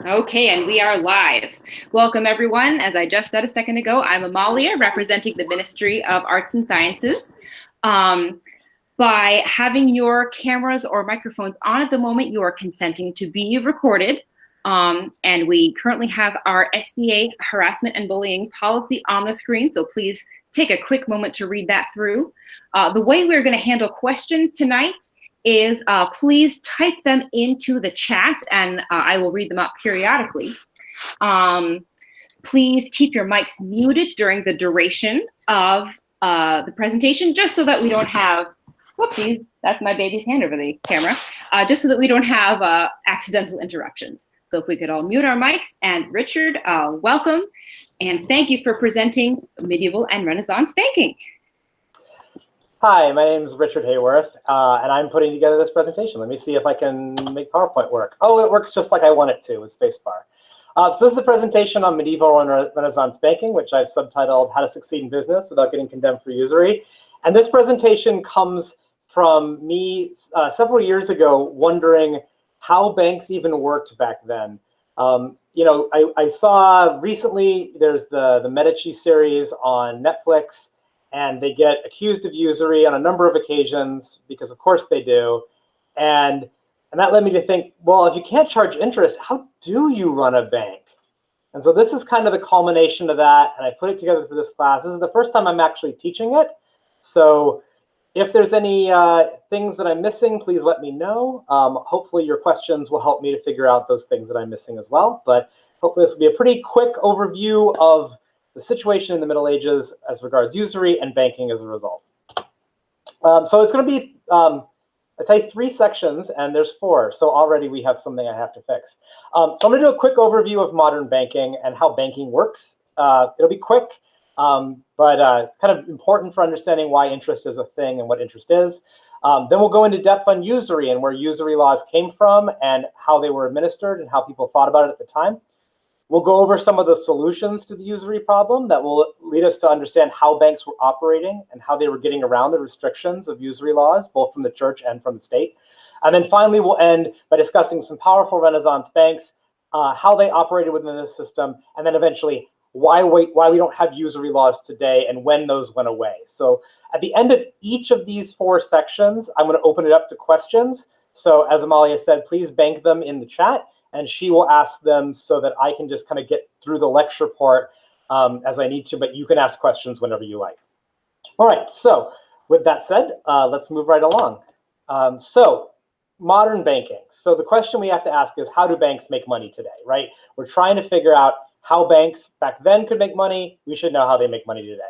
Okay, and we are live. Welcome, everyone. As I just said a second ago, I'm Amalia, representing the Ministry of Arts and Sciences. By having your cameras or microphones on at the moment, you are consenting to be recorded. And we currently have our SCA harassment and bullying policy on the screen, so please take a quick moment to read that through. The way we're going to handle questions tonight is please type them into the chat and I will read them up periodically. Please keep your mics muted during the duration of the presentation, just so that we don't have, whoopsies, that's my baby's hand over the camera, just so that we don't have accidental interruptions. So if we could all mute our mics. And Richard, welcome, and thank you for presenting medieval and Renaissance banking. Hi, my name is Richard Heyworth, and I'm putting together this presentation. Let me see if I can make PowerPoint work. Oh, it works just like I want it to with spacebar. So this is a presentation on medieval and Renaissance banking, which I've subtitled How to Succeed in Business Without Getting Condemned for Usury. And this presentation comes from me several years ago wondering how banks even worked back then. You know, I saw recently there's the Medici series on Netflix, and they get accused of usury on a number of occasions, because of course they do. And that led me to think, well, if you can't charge interest, how do you run a bank? And so this is kind of the culmination of that, and I put it together for this class. This is the first time I'm actually teaching it. So if there's any things that I'm missing, please let me know. Hopefully your questions will help me to figure out those things that I'm missing as well. But hopefully this will be a pretty quick overview of the situation in the Middle Ages as regards usury and banking as a result. So it's going to be, I'd say 3 sections, and there's 4. So already we have something I have to fix. So I'm going to do a quick overview of modern banking and how banking works. It'll be quick, but kind of important for understanding why interest is a thing and what interest is. Then we'll go into depth on usury and where usury laws came from and how they were administered and how people thought about it at the time. We'll go over some of the solutions to the usury problem that will lead us to understand how banks were operating and how they were getting around the restrictions of usury laws, both from the church and from the state. And then finally, we'll end by discussing some powerful Renaissance banks, how they operated within the system, and then eventually why we don't have usury laws today and when those went away. So at the end of each of these 4 sections, I'm going to open it up to questions. So as Amalia said, please bank them in the chat, and she will ask them so that I can just kind of get through the lecture part as I need to, but you can ask questions whenever you like. All right, so with that said, let's move right along. So modern banking. So the question we have to ask is, how do banks make money today, right? We're trying to figure out how banks back then could make money. We should know how they make money today.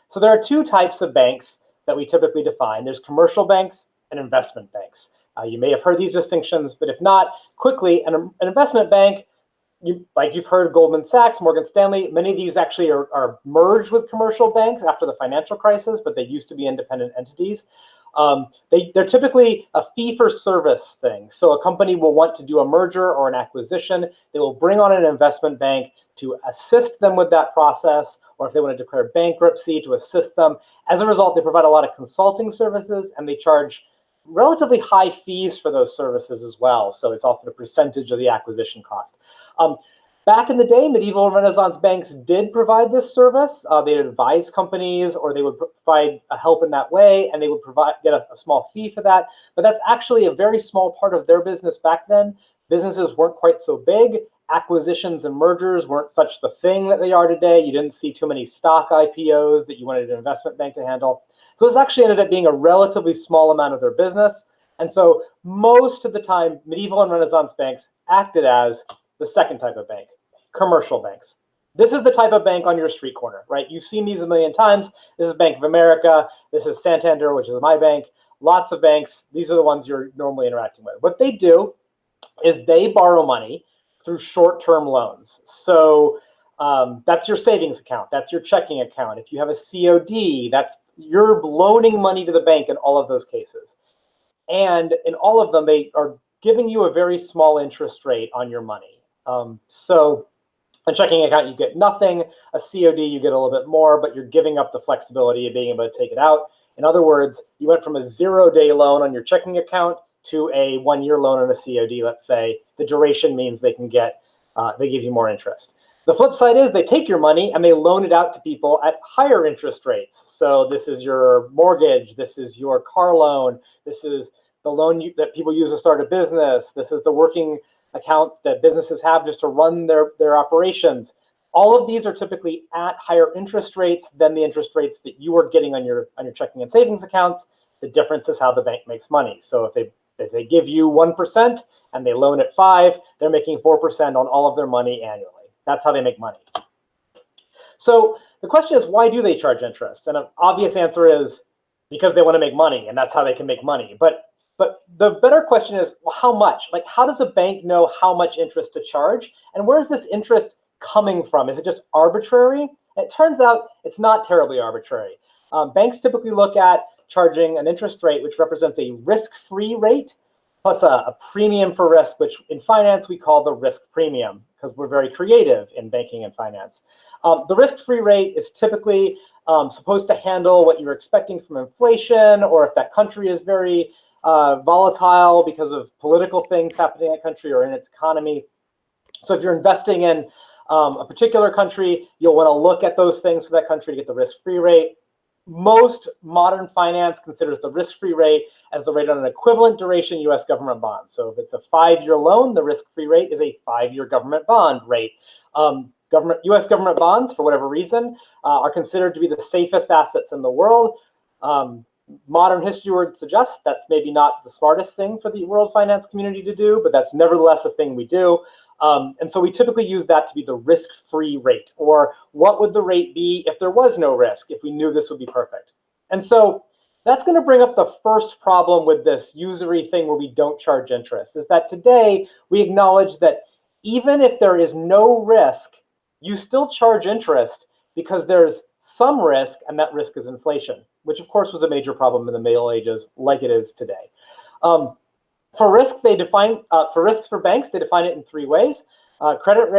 So there are 2 types of banks that we typically define. There's commercial banks and investment banks. You may have heard these distinctions, but if not, quickly, an investment bank, like you've heard Goldman Sachs, Morgan Stanley, many of these actually are merged with commercial banks after the financial crisis, but they used to be independent entities. They're typically a fee-for-service thing. So a company will want to do a merger or an acquisition. They will bring on an investment bank to assist them with that process, or if they want to declare bankruptcy, to assist them. As a result, they provide a lot of consulting services, and they charge relatively high fees for those services as well. So it's often a percentage of the acquisition cost. Back in the day, medieval and Renaissance banks did provide this service. They would advise companies, or they would provide help in that way, and they would get a small fee for that. But that's actually a very small part of their business back then. Businesses weren't quite so big. Acquisitions and mergers weren't such the thing that they are today. You didn't see too many stock IPOs that you wanted an investment bank to handle. So this actually ended up being a relatively small amount of their business. And so most of the time, medieval and Renaissance banks acted as the second type of bank, commercial banks. This is the type of bank on your street corner, right? You've seen these a million times. This is Bank of America. This is Santander, which is my bank. Lots of banks. These are the ones you're normally interacting with. What they do is they borrow money through short-term loans. So that's your savings account. That's your checking account. If you have a COD, you're loaning money to the bank in all of those cases. And in all of them, they are giving you a very small interest rate on your money. So a checking account, you get nothing. A COD, you get a little bit more, but you're giving up the flexibility of being able to take it out. In other words, you went from a 0-day loan on your checking account to a 1-year loan on a COD, let's say. The duration means they can get they give you more interest. The flip side is they take your money and they loan it out to people at higher interest rates. So this is your mortgage, this is your car loan, this is the loan that people use to start a business, this is the working accounts that businesses have just to run their operations. All of these are typically at higher interest rates than the interest rates that you are getting on your checking and savings accounts. The difference is how the bank makes money. So if they give you 1% and they loan at 5%, they're making 4% on all of their money annually. That's how they make money. So the question is, why do they charge interest? And an obvious answer is because they want to make money, and that's how they can make money. But the better question is, well, how much? Like, how does a bank know how much interest to charge? And where is this interest coming from? Is it just arbitrary? And it turns out it's not terribly arbitrary. Banks typically look at charging an interest rate which represents a risk-free rate plus a premium for risk, which in finance we call the risk premium, because we're very creative in banking and finance. The risk-free rate is typically supposed to handle what you're expecting from inflation, or if that country is very volatile because of political things happening in that country or in its economy. So if you're investing in a particular country, you'll want to look at those things for that country to get the risk-free rate. Most modern finance considers the risk-free rate as the rate on an equivalent duration U.S. government bond. So if it's a 5-year loan, the risk-free rate is a 5-year government bond rate. U.S. government bonds, for whatever reason, are considered to be the safest assets in the world. Modern history would suggest that's maybe not the smartest thing for the world finance community to do, but that's nevertheless a thing we do. And so we typically use that to be the risk-free rate, or what would the rate be if there was no risk, if we knew this would be perfect. And so that's going to bring up the first problem with this usury thing where we don't charge interest, is that today we acknowledge that even if there is no risk, you still charge interest because there's some risk, and that risk is inflation, which of course was a major problem in the Middle Ages, like it is today. For risks, for banks, they define it in 3 ways. Credit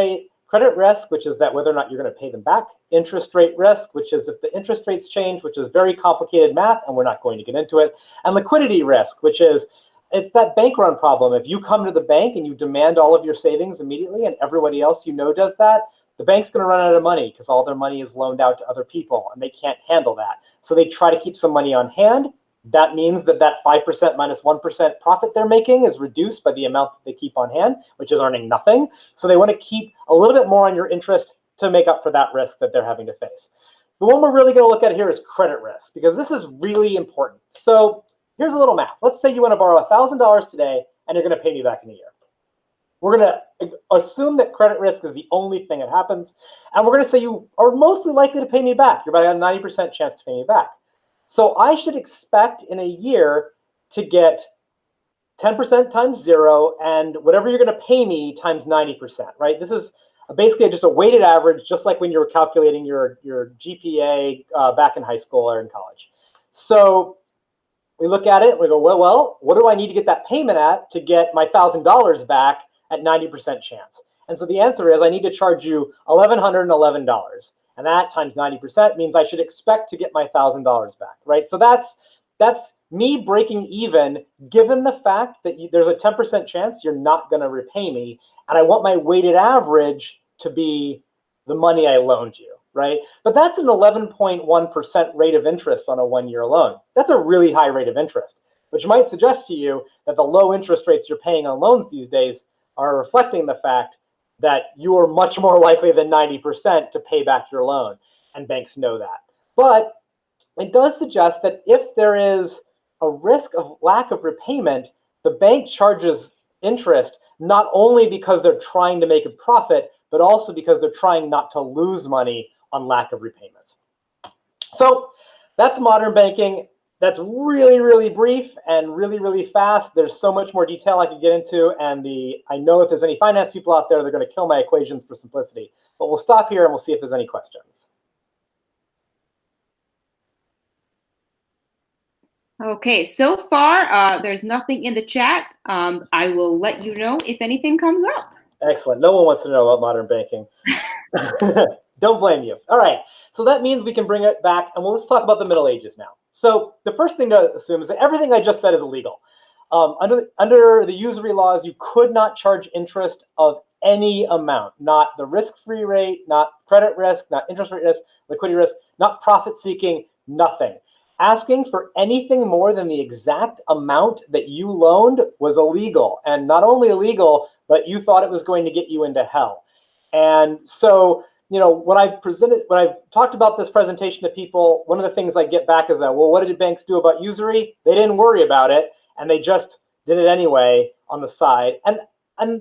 risk, which is that whether or not you're going to pay them back. Interest rate risk, which is if the interest rates change, which is very complicated math, and we're not going to get into it. And liquidity risk, which is, it's that bank run problem. If you come to the bank and you demand all of your savings immediately and everybody else you know does that, the bank's going to run out of money because all their money is loaned out to other people and they can't handle that. So they try to keep some money on hand. That means that 5% minus 1% profit they're making is reduced by the amount that they keep on hand, which is earning nothing. So they want to keep a little bit more on your interest to make up for that risk that they're having to face. The one we're really going to look at here is credit risk, because this is really important. So here's a little math. Let's say you want to borrow $1,000 today and you're going to pay me back in a year. We're going to assume that credit risk is the only thing that happens. And we're going to say you are mostly likely to pay me back. You're about a 90% chance to pay me back. So I should expect in a year to get 10% times 0 and whatever you're going to pay me times 90%, right? This is basically just a weighted average, just like when you were calculating your GPA back in high school or in college. So we look at it and we go, well, what do I need to get that payment at to get my $1,000 back at 90% chance? And so the answer is I need to charge you $1,111. And that times 90% means I should expect to get my $1,000 back, right? So that's me breaking even, given the fact that there's a 10% chance you're not going to repay me, and I want my weighted average to be the money I loaned you, right? But that's an 11.1% rate of interest on a 1-year loan. That's a really high rate of interest, which might suggest to you that the low interest rates you're paying on loans these days are reflecting the fact that you are much more likely than 90% to pay back your loan, and banks know that. But it does suggest that if there is a risk of lack of repayment, the bank charges interest not only because they're trying to make a profit, but also because they're trying not to lose money on lack of repayment. So that's modern banking. That's really, really brief and really, really fast. There's so much more detail I could get into, and I know if there's any finance people out there, they're going to kill my equations for simplicity. But we'll stop here and we'll see if there's any questions. Okay, so far there's nothing in the chat. I will let you know if anything comes up. Excellent. No one wants to know about modern banking. Don't blame you. All right. So that means we can bring it back, and let's talk about the Middle Ages now. So the first thing to assume is that everything I just said is illegal. Under the usury laws, you could not charge interest of any amount, not the risk-free rate, not credit risk, not interest rate risk, liquidity risk, not profit seeking, nothing. Asking for anything more than the exact amount that you loaned was illegal. And not only illegal, but you thought it was going to get you into hell. And so, you know, when I've talked about this presentation to people, one of the things I get back is that, well, what did banks do about usury? They didn't worry about it, and they just did it anyway on the side. And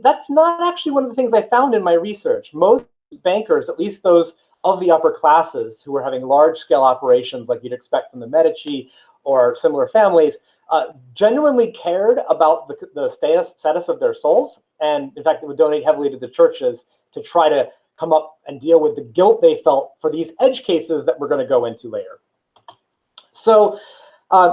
that's not actually one of the things I found in my research. Most bankers, at least those of the upper classes who were having large-scale operations like you'd expect from the Medici or similar families, genuinely cared about the status of their souls. And in fact, they would donate heavily to the churches to try to come up and deal with the guilt they felt for these edge cases that we're going to go into later. So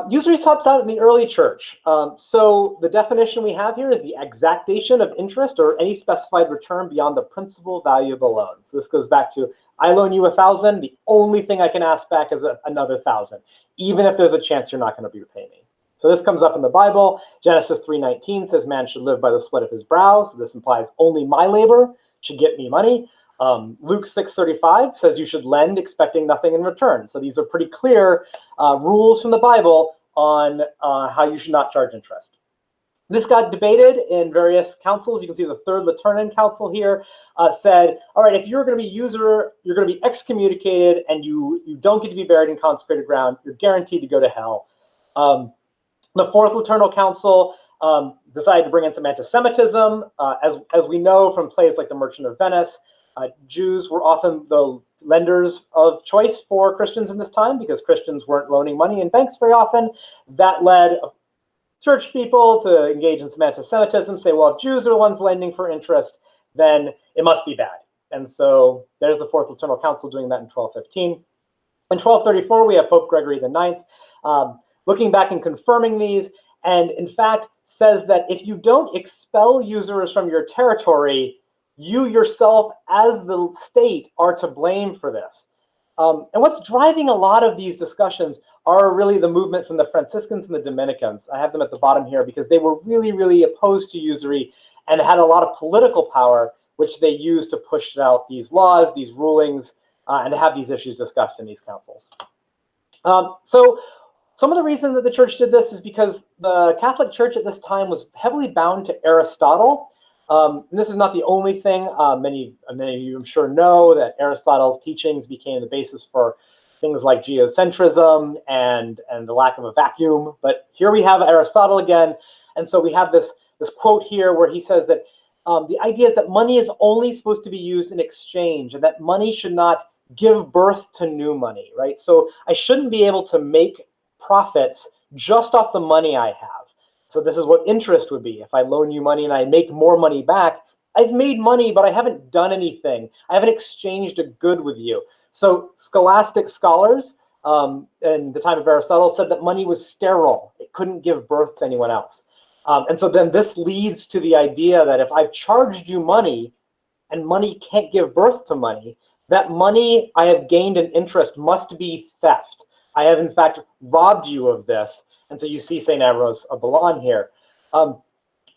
usury helps out in the early church. So the definition we have here is the exactation of interest or any specified return beyond the principal value of the loan. So this goes back to, I loan you 1,000. The only thing I can ask back is another 1,000, even if there's a chance you're not going to be repaying me. So this comes up in the Bible. Genesis 3:19 says man should live by the sweat of his brow. So this implies only my labor should get me money. Luke 6:35 says you should lend expecting nothing in return. So these are pretty clear rules from the Bible on how you should not charge interest. This got debated in various councils. You can see the Third Lateran Council here said, all right, if you're going to be usurer, you're going to be excommunicated and you don't get to be buried in consecrated ground. You're guaranteed to go to hell. The Fourth Lateral Council decided to bring in some anti-Semitism. As we know from plays like The Merchant of Venice, Jews were often the lenders of choice for Christians in this time because Christians weren't loaning money in banks very often. That led church people to engage in some anti-Semitism, say, well, if Jews are the ones lending for interest, then it must be bad. And so there's the Fourth Lateral Council doing that in 1215. In 1234, we have Pope Gregory IX looking back and confirming these, and in fact says that if you don't expel usurers from your territory, you yourself as the state are to blame for this. And what's driving a lot of these discussions are really the movement from the Franciscans and the Dominicans. I have them at the bottom here because they were really, really opposed to usury and had a lot of political power, which they used to push out these laws, these rulings, and to have these issues discussed in these councils. So some of the reason that the church did this is because the Catholic Church at this time was heavily bound to Aristotle. And this is not the only thing. Many of you, I'm sure, know that Aristotle's teachings became the basis for things like geocentrism and the lack of a vacuum. But here we have Aristotle again. And so we have this quote here where he says that the idea is that money is only supposed to be used in exchange and that money should not give birth to new money, right? So I shouldn't be able to make profits just off the money I have. So this is what interest would be. If I loan you money and I make more money back, I've made money, but I haven't done anything. I haven't exchanged a good with you. So scholastic scholars in the time of Aristotle said that money was sterile. It couldn't give birth to anyone else. And so then this leads to the idea that if I've charged you money and money can't give birth to money, that money I have gained in interest must be theft. I have, in fact, robbed you of this. And so you see St. Ambrose of Milan here.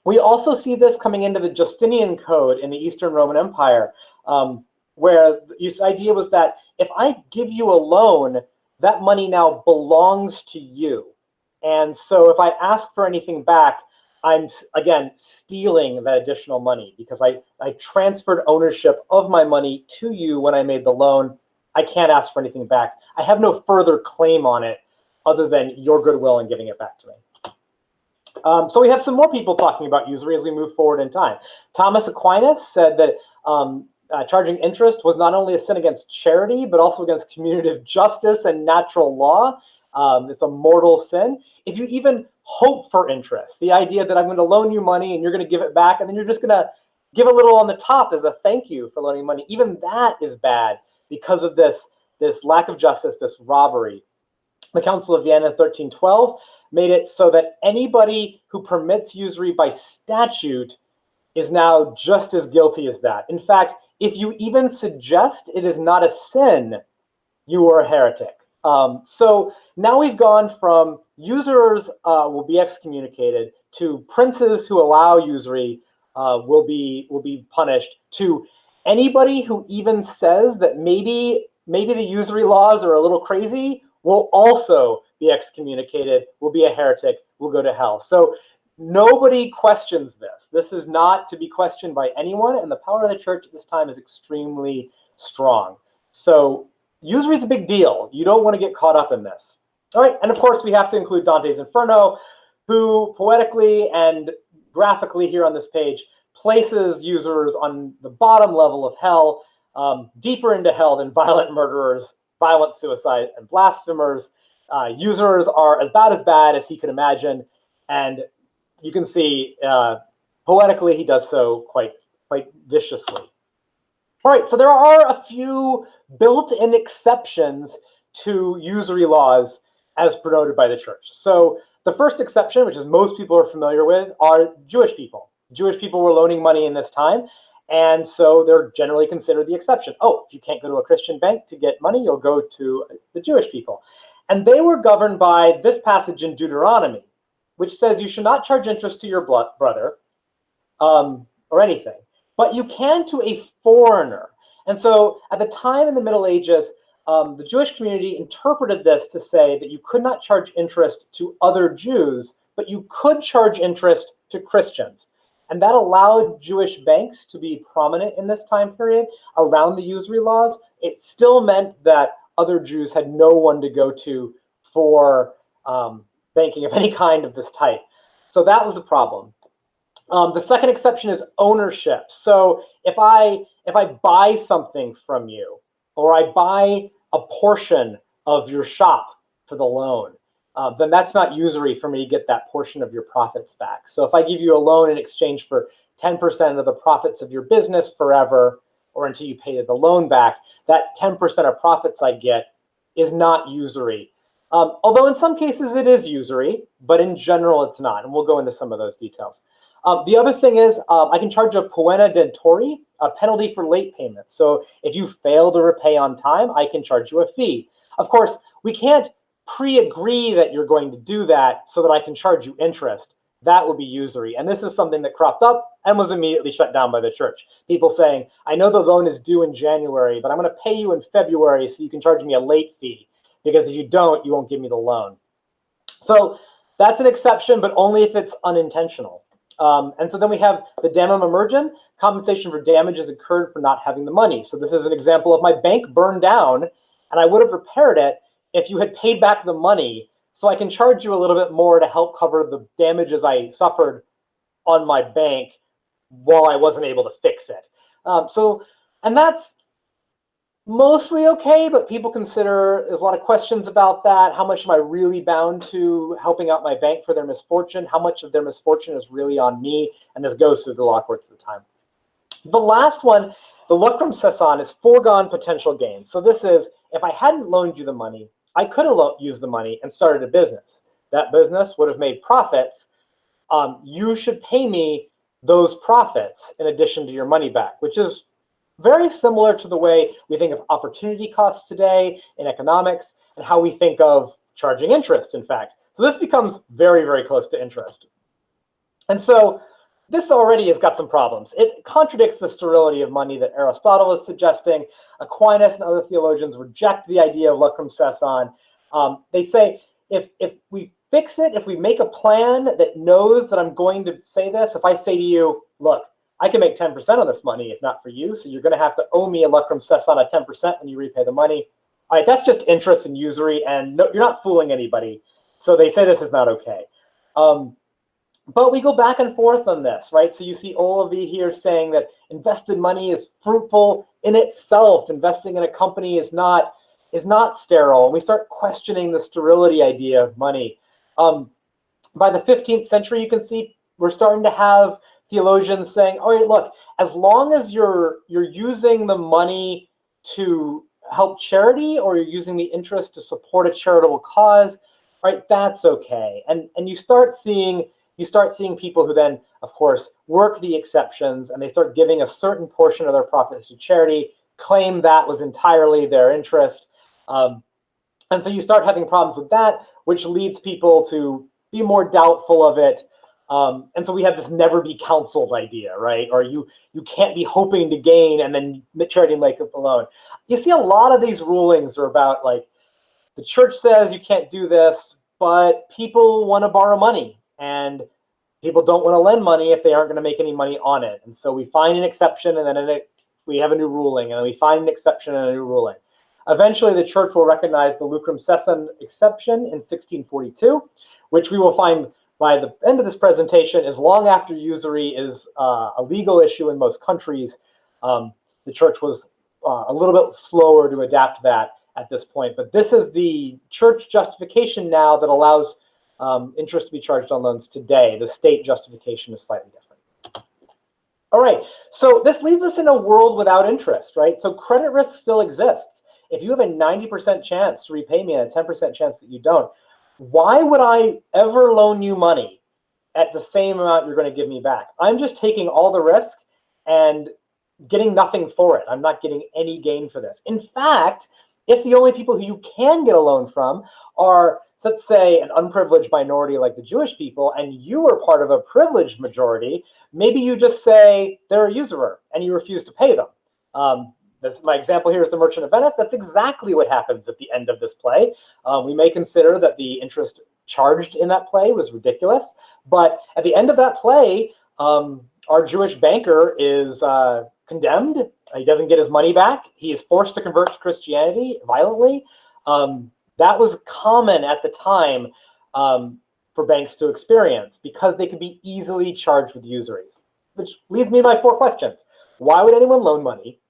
We also see this coming into the Justinian Code in the Eastern Roman Empire, where the idea was that if I give you a loan, that money now belongs to you. And so if I ask for anything back, I'm, again, stealing that additional money because I transferred ownership of my money to you when I made the loan. I can't ask for anything back. I have no further claim on it other than your goodwill in giving it back to me. So we have some more people talking about usury as we move forward in time. Thomas Aquinas said that charging interest was not only a sin against charity, but also against commutative justice and natural law. It's a mortal sin. If you even hope for interest, the idea that I'm going to loan you money and you're going to give it back, and then you're just going to give a little on the top as a thank you for loaning money, even that is bad because of this lack of justice, this robbery. The Council of Vienne in 1312 made it so that anybody who permits usury by statute is now just as guilty as that. In fact, if you even suggest it is not a sin, you are a heretic. So now we've gone from usurers will be excommunicated to princes who allow usury will be punished, to anybody who even says that maybe the usury laws are a little crazy will also be excommunicated, will be a heretic, will go to hell. So nobody questions this. This is not to be questioned by anyone, and the power of the church at this time is extremely strong. So usury is a big deal. You don't want to get caught up in this. All right, and of course we have to include Dante's Inferno, who poetically and graphically here on this page places usurers on the bottom level of hell, deeper into hell than violent murderers, violent suicide, and blasphemers. Usurers are as bad as he could imagine, and you can see poetically he does so quite viciously. All right, so there are a few built-in exceptions to usury laws as promoted by the church. So the first exception, which is most people are familiar with, are Jewish people. Jewish people were loaning money in this time, and so they're generally considered the exception. Oh, if you can't go to a Christian bank to get money, you'll go to the Jewish people. And they were governed by this passage in Deuteronomy, which says you should not charge interest to your brother or anything, but you can to a foreigner. And so at the time in the Middle Ages, the Jewish community interpreted this to say that you could not charge interest to other Jews, but you could charge interest to Christians. And that allowed Jewish banks to be prominent in this time period around the usury laws. It still meant that other Jews had no one to go to for banking of any kind of this type. So that was a problem. The second exception is ownership. So if I buy something from you, or I buy a portion of your shop for the loan, then that's not usury for me to get that portion of your profits back. So if I give you a loan in exchange for 10% of the profits of your business forever, or until you pay the loan back, that 10% of profits I get is not usury. Although in some cases it is usury, but in general it's not, and we'll go into some of those details. The other thing is I can charge a poena dentori, a penalty for late payment. So if you fail to repay on time, I can charge you a fee. Of course, we can't pre-agree that you're going to do that so that I can charge you interest. That would be usury. And this is something that cropped up and was immediately shut down by the church. People saying, I know the loan is due in January, but I'm going to pay you in February so you can charge me a late fee, because if you don't, you won't give me the loan. So that's an exception, but only if it's unintentional. And so then we have the damnum emergem, compensation for damages incurred for not having the money. So this is an example of my bank burned down, and I would have repaired it if you had paid back the money. So I can charge you a little bit more to help cover the damages I suffered on my bank while I wasn't able to fix it. And that's mostly okay, but people consider there's a lot of questions about that. How much am I really bound to helping out my bank for their misfortune? How much of their misfortune is really on me? And this goes through the law courts at the time. The last one, the Lucrum Cesson, is foregone potential gain. So this is, if I hadn't loaned you the money, I could have used the money and started a business. That business would have made profits. You should pay me those profits in addition to your money back, which is very similar to the way we think of opportunity costs today in economics and how we think of charging interest, in fact. So this becomes very, very close to interest. And so this already has got some problems. It contradicts the sterility of money that Aristotle is suggesting. Aquinas and other theologians reject the idea of Lucrum Cesson. They say if we fix it, if we make a plan that knows that I'm going to say this, if I say to you, look, I can make 10% on this money if not for you, so you're going to have to owe me a Lucrum Cesson at 10% when you repay the money. All right, that's just interest and usury, and no, you're not fooling anybody. So they say this is not okay. But we go back and forth on this, right? So you see Olavi here saying that invested money is fruitful in itself. Investing in a company is not sterile. And we start questioning the sterility idea of money. By the 15th century, you can see we're starting to have theologians saying, all right, look, as long as you're using the money to help charity, or you're using the interest to support a charitable cause, right, that's okay. And you start seeing people who then, of course, work the exceptions, and they start giving a certain portion of their profits to charity, claim that was entirely their interest. And so you start having problems with that, which leads people to be more doubtful of it. And so we have this never be counseled idea, right? Or you can't be hoping to gain and then charity make up a loan. You see a lot of these rulings are about like, the church says you can't do this, but people want to borrow money and people don't want to lend money if they aren't going to make any money on it. And so we find an exception and then we have a new ruling, and then we find an exception and a new ruling. Eventually, the church will recognize the Lucrum Cesson exception in 1642, which we will find by the end of this presentation is long after usury is a legal issue in most countries. The church was a little bit slower to adapt that at this point, but this is the church justification now that allows interest to be charged on loans today. The state justification is slightly different. All right, so this leaves us in a world without interest, right? So credit risk still exists. If you have a 90% chance to repay me and a 10% chance that you don't, why would I ever loan you money at the same amount you're going to give me back? I'm just taking all the risk and getting nothing for it. I'm not getting any gain for this. In fact, if the only people who you can get a loan from are, let's say, an unprivileged minority like the Jewish people, and you are part of a privileged majority, maybe you just say they're a usurer and you refuse to pay them. My example here is the Merchant of Venice. That's exactly what happens at the end of this play. We may consider that the interest charged in that play was ridiculous, but at the end of that play, our Jewish banker is condemned. He doesn't get his money back. He is forced to convert to Christianity violently. That was common at the time for banks to experience because they could be easily charged with usuries, which leads me to my 4 questions. Why would anyone loan money?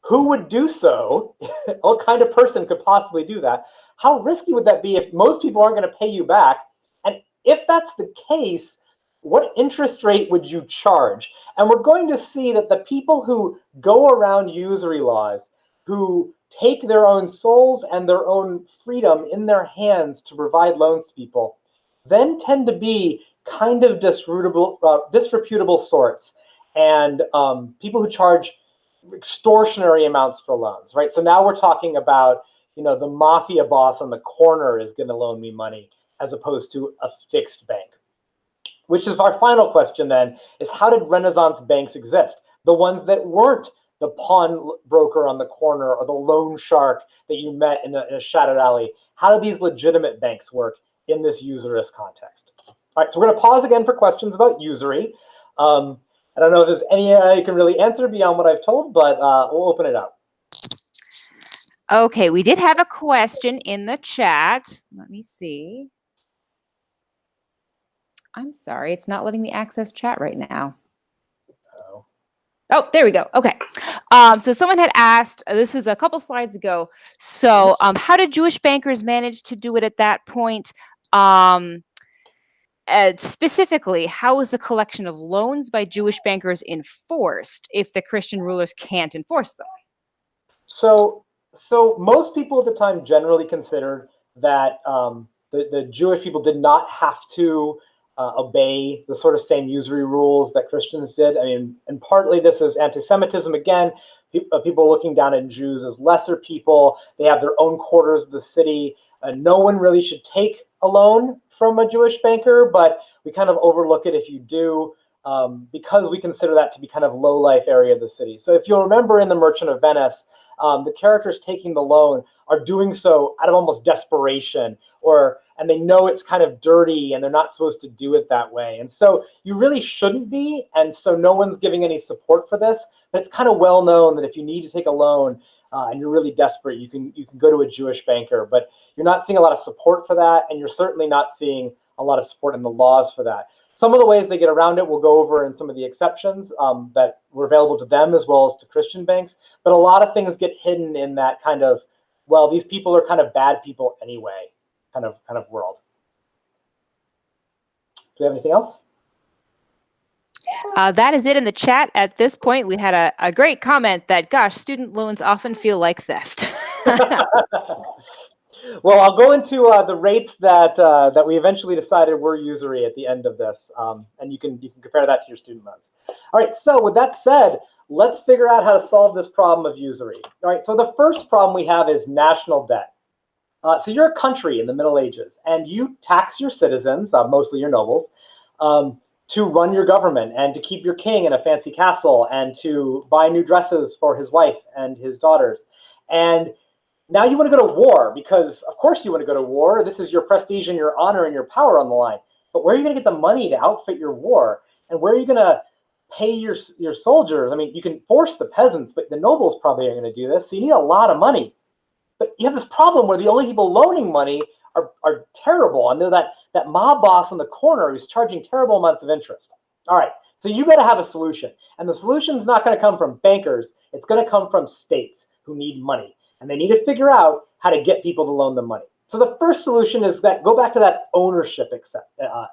Who would do so? What kind of person could possibly do that? How risky would that be if most people aren't going to pay you back? And if that's the case, what interest rate would you charge? And we're going to see that the people who go around usury laws, who take their own souls and their own freedom in their hands to provide loans to people, then tend to be kind of disreputable sorts, and people who charge extortionary amounts for loans, right? So now we're talking about, the mafia boss on the corner is going to loan me money as opposed to a fixed bank. Which is our final question then, is how did Renaissance banks exist? The ones that weren't the pawnbroker on the corner or the loan shark that you met in a shadowed alley. How do these legitimate banks work in this usurious context? All right, so we're going to pause again for questions about usury. I don't know if there's any you can really answer beyond what I've told, but we'll open it up. Okay, we did have a question in the chat. Let me see. I'm sorry, it's not letting me access chat right now. Oh, there we go. Okay. So someone had asked, this was a couple slides ago. So how did Jewish bankers manage to do it at that point? Specifically, how was the collection of loans by Jewish bankers enforced if the Christian rulers can't enforce them? So most people at the time generally considered that the Jewish people did not have to obey the sort of same usury rules that Christians did. I mean, and partly this is anti-Semitism again. People looking down at Jews as lesser people. They have their own quarters of the city. No one really should take a loan from a Jewish banker, but we kind of overlook it if you do, because we consider that to be kind of low-life area of the city. So if you'll remember in The Merchant of Venice, the characters taking the loan are doing so out of almost desperation, and they know it's kind of dirty and they're not supposed to do it that way. And so you really shouldn't be, and so no one's giving any support for this. But it's kind of well known that if you need to take a loan and you're really desperate, you can go to a Jewish banker. But you're not seeing a lot of support for that, and you're certainly not seeing a lot of support in the laws for that. Some of the ways they get around it we'll go over in some of the exceptions that were available to them as well as to Christian banks. But a lot of things get hidden in that kind of, well, these people are kind of bad people anyway, kind of world. Do we have anything else? That is it in the chat at this point. We had a great comment that, gosh, student loans often feel like theft. Well, I'll go into the rates that we eventually decided were usury at the end of this, and you can compare that to your student loans. All right, so with that said, let's figure out how to solve this problem of usury. All right, so the first problem we have is national debt. So you're a country in the Middle Ages, and you tax your citizens, mostly your nobles, to run your government and to keep your king in a fancy castle and to buy new dresses for his wife and his daughters. And now you want to go to war because, of course, you want to go to war. This is your prestige and your honor and your power on the line. But where are you going to get the money to outfit your war? And where are you going to pay your soldiers? I mean, you can force the peasants, but the nobles probably aren't going to do this. So you need a lot of money. But you have this problem where the only people loaning money are terrible. And they're that mob boss in the corner who's charging terrible amounts of interest. All right, so you got to have a solution. And the solution is not going to come from bankers. It's going to come from states who need money. And they need to figure out how to get people to loan them money. So the first solution is that go back to that ownership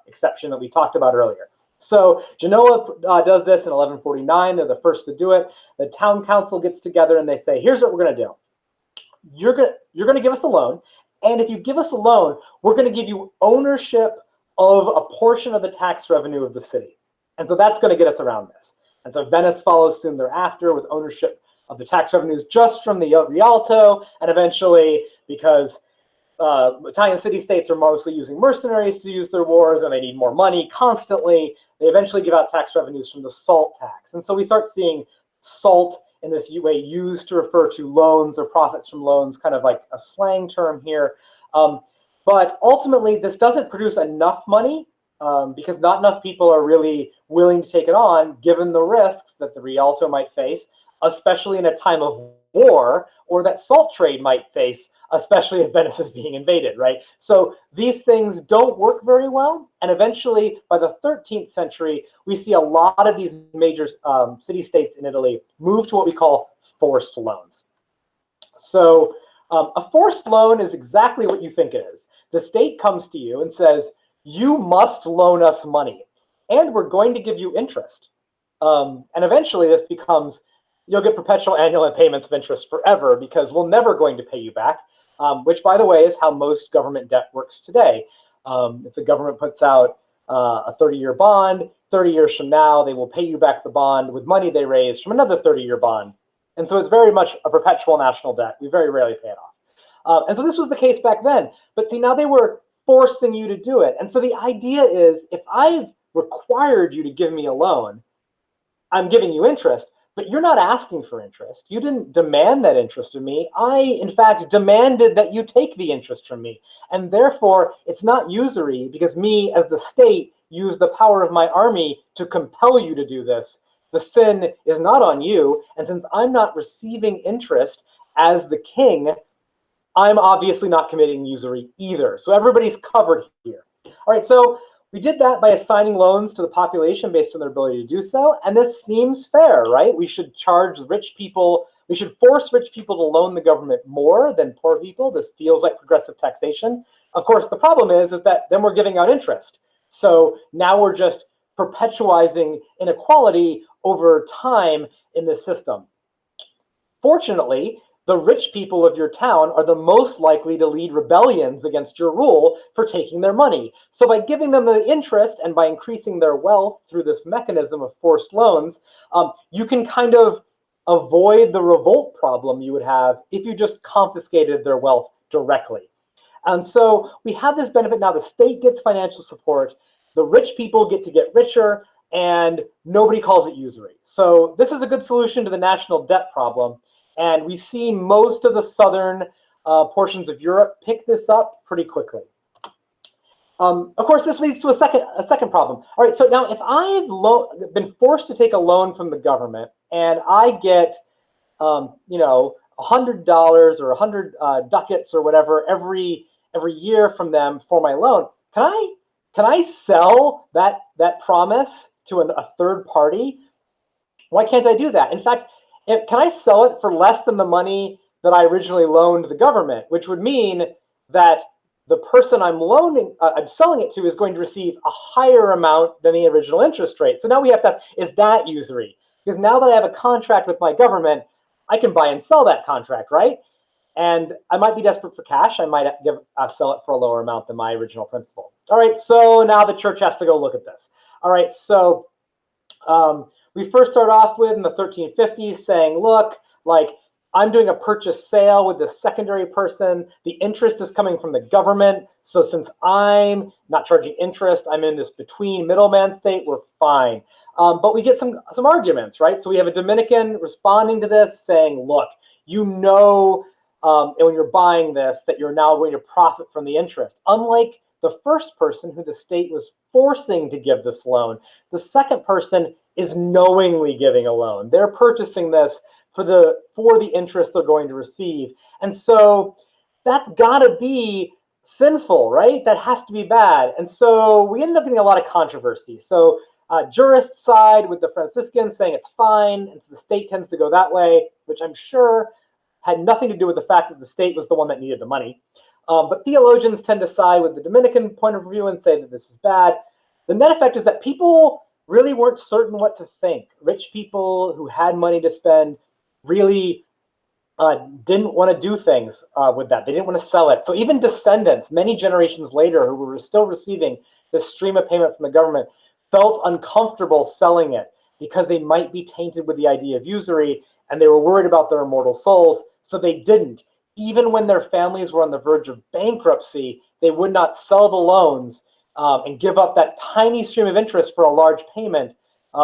exception that we talked about earlier. So Genoa does this in 1149. They're the first to do it. The town council gets together and they say, here's what we're going to do. You're going to give us a loan. And if you give us a loan, we're going to give you ownership of a portion of the tax revenue of the city. And so that's going to get us around this. And so Venice follows soon thereafter with ownership of the tax revenues just from the Rialto. And eventually, because Italian city-states are mostly using mercenaries to use their wars and they need more money constantly, they eventually give out tax revenues from the salt tax. And so we start seeing salt in this way used to refer to loans or profits from loans, kind of like a slang term here. But ultimately, this doesn't produce enough money because not enough people are really willing to take it on, given the risks that the Rialto might face, especially in a time of war, or that salt trade might face, especially if Venice is being invaded, right? So these things don't work very well. And eventually, by the 13th century, we see a lot of these major city-states in Italy move to what we call forced loans. So a forced loan is exactly what you think it is. The state comes to you and says, you must loan us money, and we're going to give you interest. And eventually this becomes, you'll get perpetual annual payments of interest forever because we're never going to pay you back, which, by the way, is how most government debt works today. If the government puts out a 30-year bond, 30 years from now, they will pay you back the bond with money they raised from another 30-year bond. And so it's very much a perpetual national debt. We very rarely pay it off. And so this was the case back then. But see, now they were forcing you to do it. And so the idea is, if I've required you to give me a loan, I'm giving you interest, but you're not asking for interest. You didn't demand that interest of me. I, in fact, demanded that you take the interest from me. And therefore, it's not usury because me, as the state, use the power of my army to compel you to do this. The sin is not on you. And since I'm not receiving interest as the king, I'm obviously not committing usury either. So everybody's covered here. All right, so we did that by assigning loans to the population based on their ability to do so. And this seems fair, right? We should charge rich people, we should force rich people to loan the government more than poor people. This feels like progressive taxation. Of course, the problem is that then we're giving out interest. So now we're just perpetualizing inequality over time in this system. Fortunately, the rich people of your town are the most likely to lead rebellions against your rule for taking their money. So by giving them the interest and by increasing their wealth through this mechanism of forced loans, you can kind of avoid the revolt problem you would have if you just confiscated their wealth directly. And so we have this benefit now. The state gets financial support, the rich people get to get richer, and nobody calls it usury. So this is a good solution to the national debt problem. And we see most of the southern portions of Europe pick this up pretty quickly. Of course, this leads to a second problem. All right, so now if I've been forced to take a loan from the government and I get, you know, $100 or 100 ducats or whatever every year from them for my loan, can I sell that promise to a third party? Why can't I do that? In fact, can I sell it for less than the money that I originally loaned the government, which would mean that the person I'm selling it to is going to receive a higher amount than the original interest rate. So now we have to ask, is that usury? Because now that I have a contract with my government, I can buy and sell that contract, right? And I might be desperate for cash. I might sell it for a lower amount than my original principal. All right, so now the church has to go look at this. All right, so we first start off with in the 1350s saying, look, like I'm doing a purchase sale with the secondary person. The interest is coming from the government. So since I'm not charging interest, I'm in this between middleman state, we're fine. But we get some arguments, right? So we have a Dominican responding to this saying, look, you know, and when you're buying this, that you're now going to profit from the interest. Unlike the first person who the state was forcing to give this loan, the second person is knowingly giving a loan. They're purchasing this for the interest they're going to receive. And so that's gotta be sinful, right? That has to be bad. And so we ended up getting a lot of controversy. So jurists side with the Franciscans saying it's fine, and so the state tends to go that way, which I'm sure had nothing to do with the fact that the state was the one that needed the money. But theologians tend to side with the Dominican point of view and say that this is bad. The net effect is that people really weren't certain what to think. Rich people who had money to spend really didn't want to do things with that. They didn't want to sell it. So even descendants, many generations later, who were still receiving this stream of payment from the government, felt uncomfortable selling it because they might be tainted with the idea of usury, and they were worried about their immortal souls, so they didn't. Even when their families were on the verge of bankruptcy, they would not sell the loans and give up that tiny stream of interest for a large payment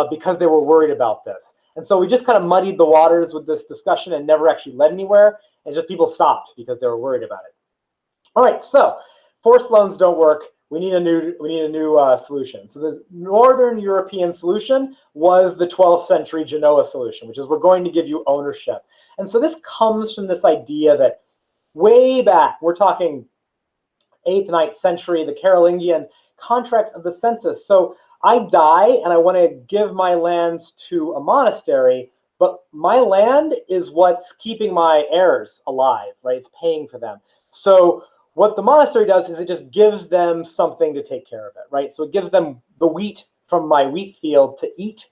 because they were worried about this. And so we just kind of muddied the waters with this discussion and never actually led anywhere, and just people stopped because they were worried about it. All right, so forced loans don't work. We need a new solution. So the Northern European solution was the 12th century Genoa solution, which is we're going to give you ownership. And so this comes from this idea that way back, we're talking 8th, 9th century, the Carolingian contracts of the census. So I die and I want to give my lands to a monastery, but my land is what's keeping my heirs alive, right? It's paying for them. So what the monastery does is it just gives them something to take care of it, right? So it gives them the wheat from my wheat field to eat,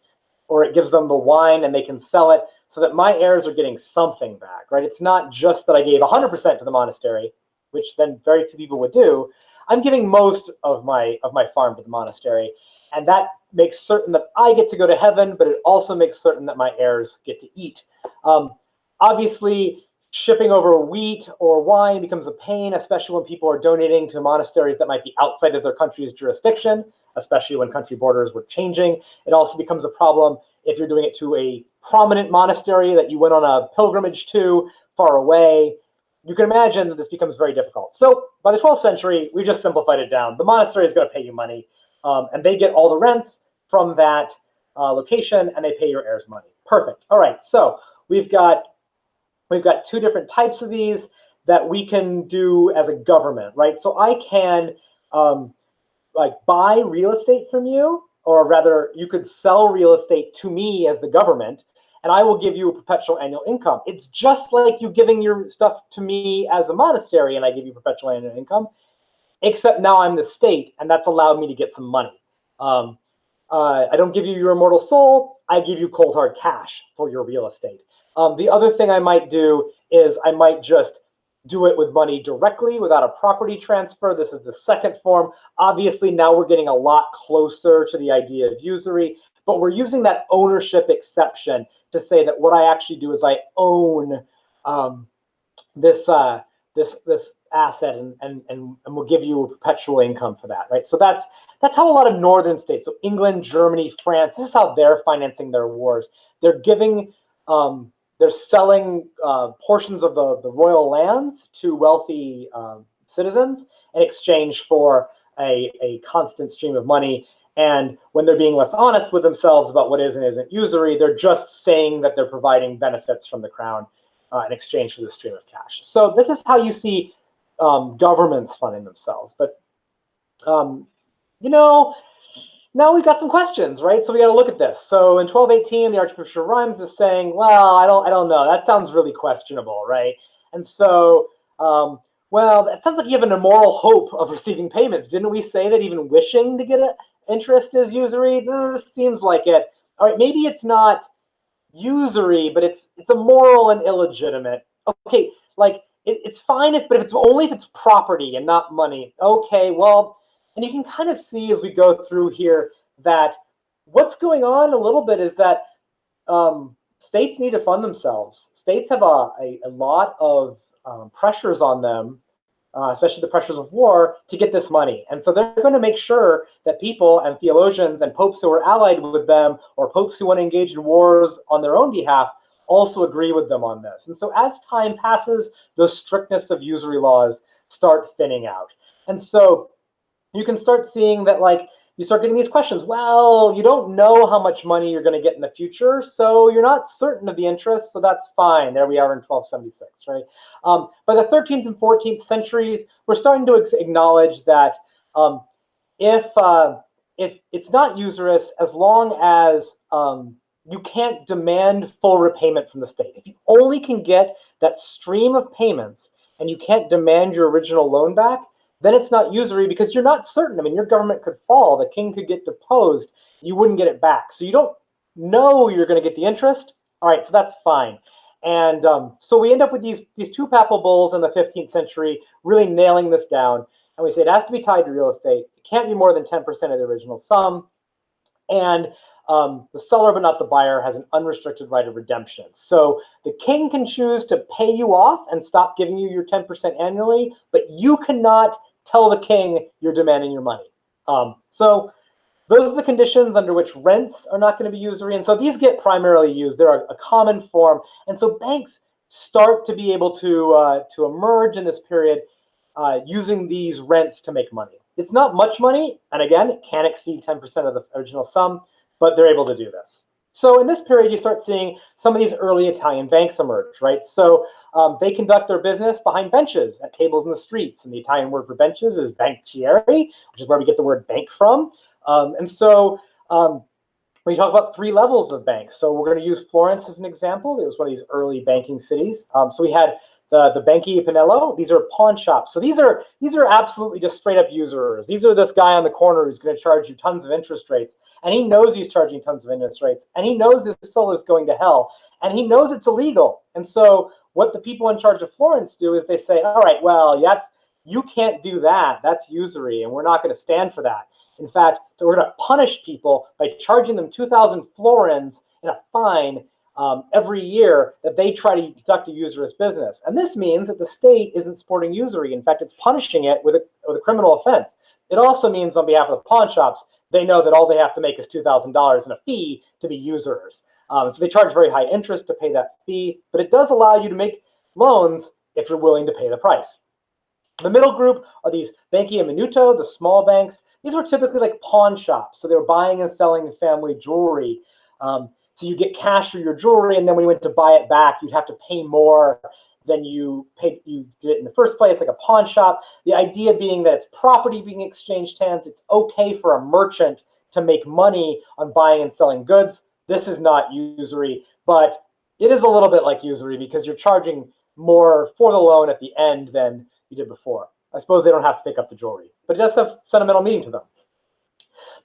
or it gives them the wine and they can sell it so that my heirs are getting something back, right? It's not just that I gave 100% to the monastery, which then very few people would do. I'm giving most of my farm to the monastery, and that makes certain that I get to go to heaven, but it also makes certain that my heirs get to eat. Obviously, shipping over wheat or wine becomes a pain, especially when people are donating to monasteries that might be outside of their country's jurisdiction, especially when country borders were changing. It also becomes a problem if you're doing it to a prominent monastery that you went on a pilgrimage to far away. You can imagine that this becomes very difficult. So by the 12th century, we just simplified it down. The monastery is going to pay you money, and they get all the rents from that location, and they pay your heirs money. Perfect. All right, so we've got two different types of these that we can do as a government, right? So I can like buy real estate from you, or rather you could sell real estate to me as the government, and I will give you a perpetual annual income. It's just like you giving your stuff to me as a monastery and I give you perpetual annual income, except now I'm the state, and that's allowed me to get some money. I don't give you your immortal soul, I give you cold hard cash for your real estate. The other thing I might do is I might just do it with money directly without a property transfer. This is the second form. Obviously, now we're getting a lot closer to the idea of usury, but we're using that ownership exception to say that what I actually do is I own this asset and we'll give you a perpetual income for that, right? So that's how a lot of northern states, so England, Germany, France, this is how they're financing their wars. They're giving they're selling portions of the royal lands to wealthy citizens in exchange for a constant stream of money. And when they're being less honest with themselves about what is and isn't usury, they're just saying that they're providing benefits from the crown in exchange for the stream of cash. So this is how you see governments funding themselves. But, you know, now we've got some questions, right? So we got to look at this. So in 1218, the Archbishop of Rheims is saying, well, I don't know. That sounds really questionable, right? And so, well, that sounds like you have an immoral hope of receiving payments. Didn't we say that even wishing to get interest is usury? This seems like it. All right, maybe it's not usury, but it's immoral and illegitimate. Okay, like it's fine but if it's property and not money. Okay, well, and you can kind of see as we go through here that what's going on a little bit is that states need to fund themselves. States have a lot of pressures on them, especially the pressures of war, to get this money. And so they're going to make sure that people and theologians and popes who are allied with them, or popes who want to engage in wars on their own behalf, also agree with them on this. And so as time passes, the strictness of usury laws start thinning out. And so you can start seeing that, like, you start getting these questions. Well, you don't know how much money you're going to get in the future, so you're not certain of the interest, so that's fine. There we are in 1276, right? By the 13th and 14th centuries, we're starting to acknowledge that if it's not usurious, as long as you can't demand full repayment from the state. If you only can get that stream of payments and you can't demand your original loan back, then it's not usury, because you're not certain. I mean, your government could fall, the king could get deposed, you wouldn't get it back. So you don't know you're going to get the interest. All right, so that's fine. And so we end up with these two papal bulls in the 15th century really nailing this down. And we say it has to be tied to real estate. It can't be more than 10% of the original sum. And the seller, but not the buyer, has an unrestricted right of redemption. So the king can choose to pay you off and stop giving you your 10% annually, but you cannot tell the king you're demanding your money. So those are the conditions under which rents are not going to be usury. And so these get primarily used. They're a common form. And so banks start to be able to emerge in this period using these rents to make money. It's not much money, and again, it can't exceed 10% of the original sum, but they're able to do this. So in this period, you start seeing some of these early Italian banks emerge, right? So they conduct their business behind benches at tables in the streets, and the Italian word for benches is banchieri, which is where we get the word bank from. And so when you talk about three levels of banks, so we're going to use Florence as an example. It was one of these early banking cities. So we had the Banchi Pinello. These are pawn shops. So these are absolutely just straight up usurers. These are this guy on the corner who's going to charge you tons of interest rates, and he knows he's charging tons of interest rates, and he knows his soul is going to hell, and he knows it's illegal. And so what the people in charge of Florence do is they say, all right, well, you can't do that. That's usury, and we're not going to stand for that. In fact, we're going to punish people by charging them 2,000 florins in a fine every year that they try to conduct a usurious business. And this means that the state isn't supporting usury. In fact, it's punishing it with a criminal offense. It also means on behalf of the pawn shops, they know that all they have to make is $2,000 in a fee to be usurers. So they charge very high interest to pay that fee, but it does allow you to make loans if you're willing to pay the price. The middle group are these banchi a minuto, the small banks. These were typically like pawn shops. So they were buying and selling family jewelry. So you get cash for your jewelry, and then when you went to buy it back, you'd have to pay more than you did in the first place, like a pawn shop. The idea being that it's property being exchanged hands. It's okay for a merchant to make money on buying and selling goods. This is not usury, but it is a little bit like usury because you're charging more for the loan at the end than you did before. I suppose they don't have to pick up the jewelry, but it does have sentimental meaning to them.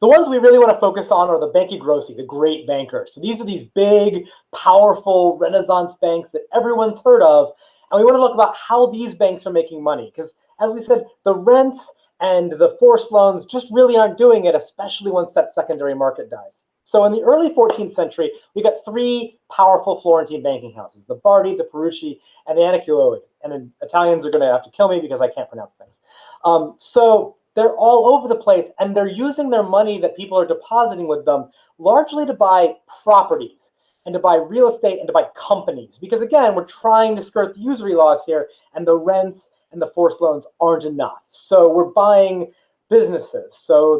The ones we really want to focus on are the banchi grossi, the great bankers. So these are these big, powerful Renaissance banks that everyone's heard of. And we want to look about how these banks are making money. Because as we said, the rents and the forced loans just really aren't doing it, especially once that secondary market dies. So in the early 14th century, we got three powerful Florentine banking houses, the Bardi, the Perucci, and the Aniculoi. And then Italians are going to have to kill me because I can't pronounce things. So they're all over the place, and they're using their money that people are depositing with them largely to buy properties and to buy real estate and to buy companies. Because again, we're trying to skirt the usury laws here, and the rents and the forced loans aren't enough. So we're buying businesses. So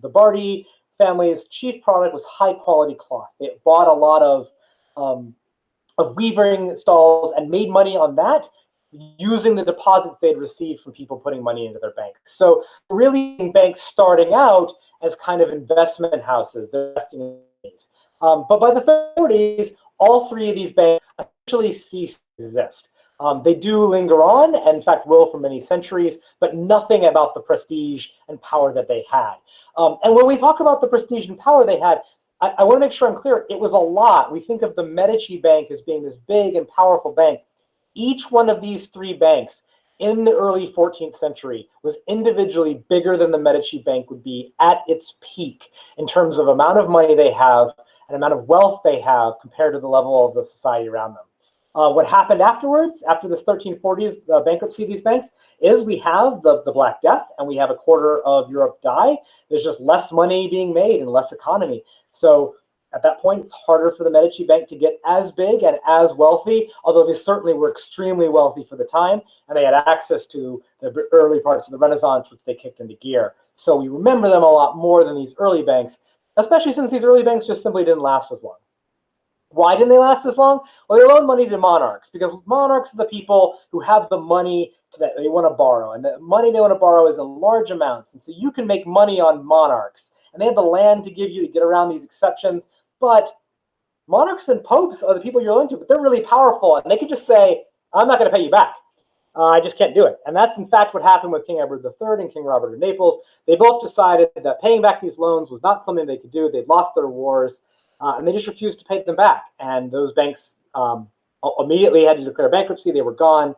the Bardi family's chief product was high quality cloth. They bought a lot of weaving stalls and made money on that, using the deposits they'd received from people putting money into their banks. So really banks starting out as kind of investment houses, they're investing in things. But by the 30s, all three of these banks essentially cease to exist. They do linger on, and in fact will for many centuries, but nothing about the prestige and power that they had. And when we talk about the prestige and power they had, I want to make sure I'm clear, it was a lot. We think of the Medici Bank as being this big and powerful bank. Each one of these three banks in the early 14th century was individually bigger than the Medici Bank would be at its peak in terms of amount of money they have and amount of wealth they have compared to the level of the society around them. What happened afterwards, after this 1340s bankruptcy of these banks, is we have the Black Death, and we have a quarter of Europe die. There's just less money being made and less economy. So at that point, it's harder for the Medici Bank to get as big and as wealthy, although they certainly were extremely wealthy for the time, and they had access to the early parts of the Renaissance, which they kicked into gear. So we remember them a lot more than these early banks, especially since these early banks just simply didn't last as long. Why didn't they last as long? Well, they loaned money to monarchs, because monarchs are the people who have the money that they want to borrow, and the money they want to borrow is in large amounts, and so you can make money on monarchs, and they have the land to give you to get around these exceptions. But monarchs and popes are the people you're loaning to, but they're really powerful, and they can just say, I'm not going to pay you back. I just can't do it. And that's in fact what happened with King Edward III and King Robert of Naples. They both decided that paying back these loans was not something they could do. They'd lost their wars, and they just refused to pay them back. And those banks immediately had to declare bankruptcy. They were gone,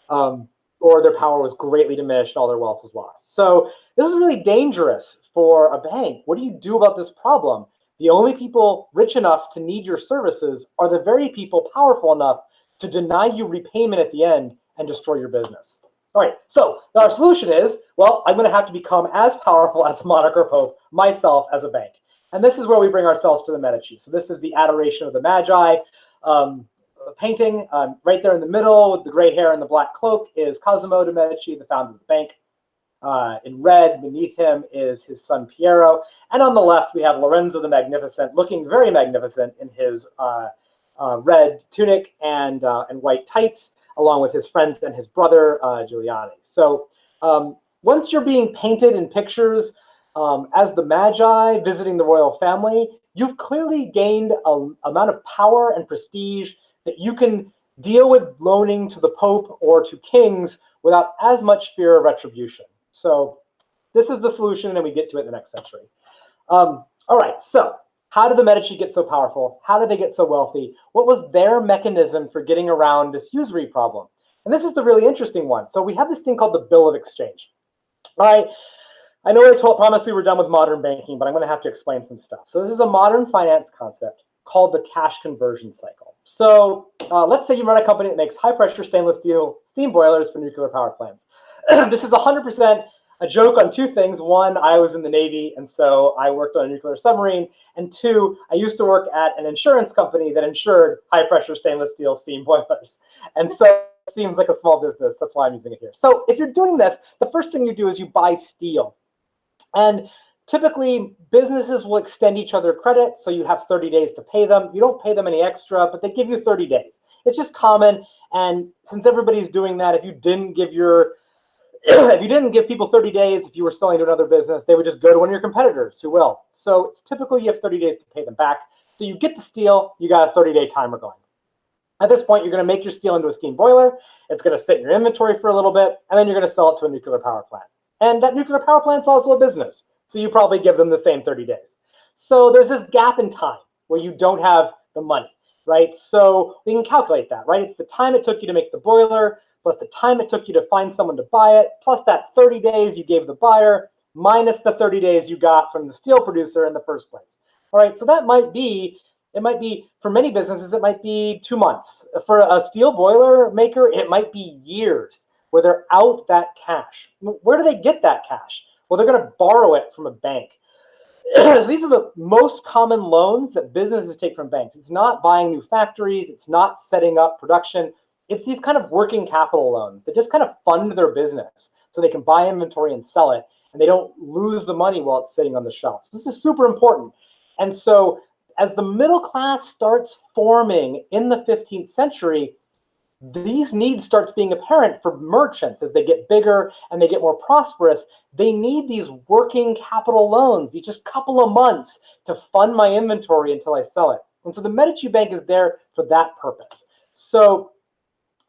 or their power was greatly diminished. All their wealth was lost. So this is really dangerous for a bank. What do you do about this problem? The only people rich enough to need your services are the very people powerful enough to deny you repayment at the end and destroy your business. All right, so our solution is, well, I'm going to have to become as powerful as a monarch or pope myself as a bank. And this is where we bring ourselves to the Medici. So this is the Adoration of the Magi painting. Right there in the middle with the gray hair and the black cloak is Cosimo de' Medici, the founder of the bank. In red, beneath him is his son Piero. And on the left, we have Lorenzo the Magnificent, looking very magnificent in his red tunic and white tights, along with his friends and his brother, Giuliani. So once you're being painted in pictures as the Magi visiting the royal family, you've clearly gained an amount of power and prestige that you can deal with loaning to the Pope or to kings without as much fear of retribution. So this is the solution, and we get to it in the next century. All right, so how did the Medici get so powerful? How did they get so wealthy? What was their mechanism for getting around this usury problem? And this is the really interesting one. So we have this thing called the Bill of Exchange. All right, I know I promised we were done with modern banking, but I'm going to have to explain some stuff. So this is a modern finance concept called the cash conversion cycle. So let's say you run a company that makes high-pressure stainless steel steam boilers for nuclear power plants. This is 100% a joke on two things. One, I was in the Navy, and so I worked on a nuclear submarine. And two, I used to work at an insurance company that insured high-pressure stainless steel steam boilers. And so it seems like a small business. That's why I'm using it here. So if you're doing this, the first thing you do is you buy steel. And typically, businesses will extend each other credit, so you have 30 days to pay them. You don't pay them any extra, but they give you 30 days. It's just common, and since everybody's doing that, if you didn't give people 30 days, if you were selling to another business, they would just go to one of your competitors who will. So it's typical you have 30 days to pay them back. So you get the steel, you got a 30-day timer going. At this point, you're going to make your steel into a steam boiler. It's going to sit in your inventory for a little bit, and then you're going to sell it to a nuclear power plant. And that nuclear power plant's also a business, so you probably give them the same 30 days. So there's this gap in time where you don't have the money, right? So we can calculate that, right? It's the time it took you to make the boiler, plus the time it took you to find someone to buy it, plus that 30 days you gave the buyer, minus the 30 days you got from the steel producer in the first place. All right, so that might be, for many businesses, it might be 2 months. For a steel boiler maker, it might be years where they're out that cash. Where do they get that cash? Well, they're going to borrow it from a bank. So these are the most common loans that businesses take from banks. It's not buying new factories. It's not setting up production. It's these kind of working capital loans that just kind of fund their business so they can buy inventory and sell it, and they don't lose the money while it's sitting on the shelf. So this is super important. And so as the middle class starts forming in the 15th century, these needs starts being apparent for merchants as they get bigger and they get more prosperous. They need these working capital loans, these just couple of months to fund my inventory until I sell it. And so the Medici Bank is there for that purpose. So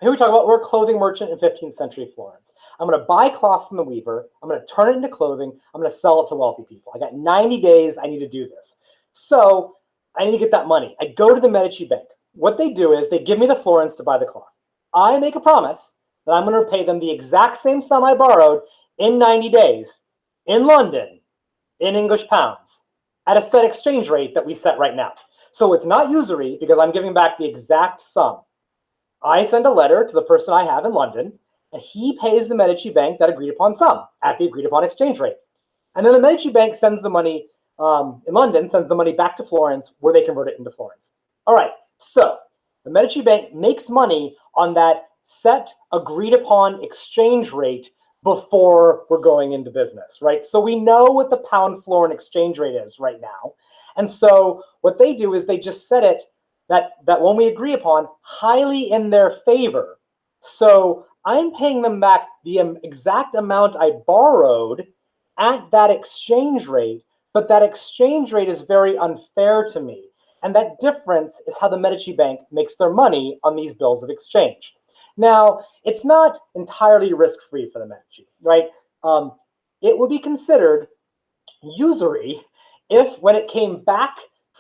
here we talk about, we're a clothing merchant in 15th century Florence. I'm going to buy cloth from the weaver. I'm going to turn it into clothing. I'm going to sell it to wealthy people. I got 90 days. I need to do this. So I need to get that money. I go to the Medici Bank. What they do is they give me the florins to buy the cloth. I make a promise that I'm going to pay them the exact same sum I borrowed in 90 days in London, in English pounds, at a set exchange rate that we set right now. So it's not usury because I'm giving back the exact sum. I send a letter to the person I have in London, and he pays the Medici Bank that agreed upon sum at the agreed upon exchange rate. And then the Medici Bank sends the money in London, sends the money back to Florence where they convert it into Florence. All right, so the Medici Bank makes money on that set agreed upon exchange rate before we're going into business, right? So we know what the pound florin exchange rate is right now. And so what they do is they just set it that when we agree upon highly in their favor. So I'm paying them back the exact amount I borrowed at that exchange rate, but that exchange rate is very unfair to me. And that difference is how the Medici Bank makes their money on these bills of exchange. Now, it's not entirely risk-free for the Medici, right? It would be considered usury if, when it came back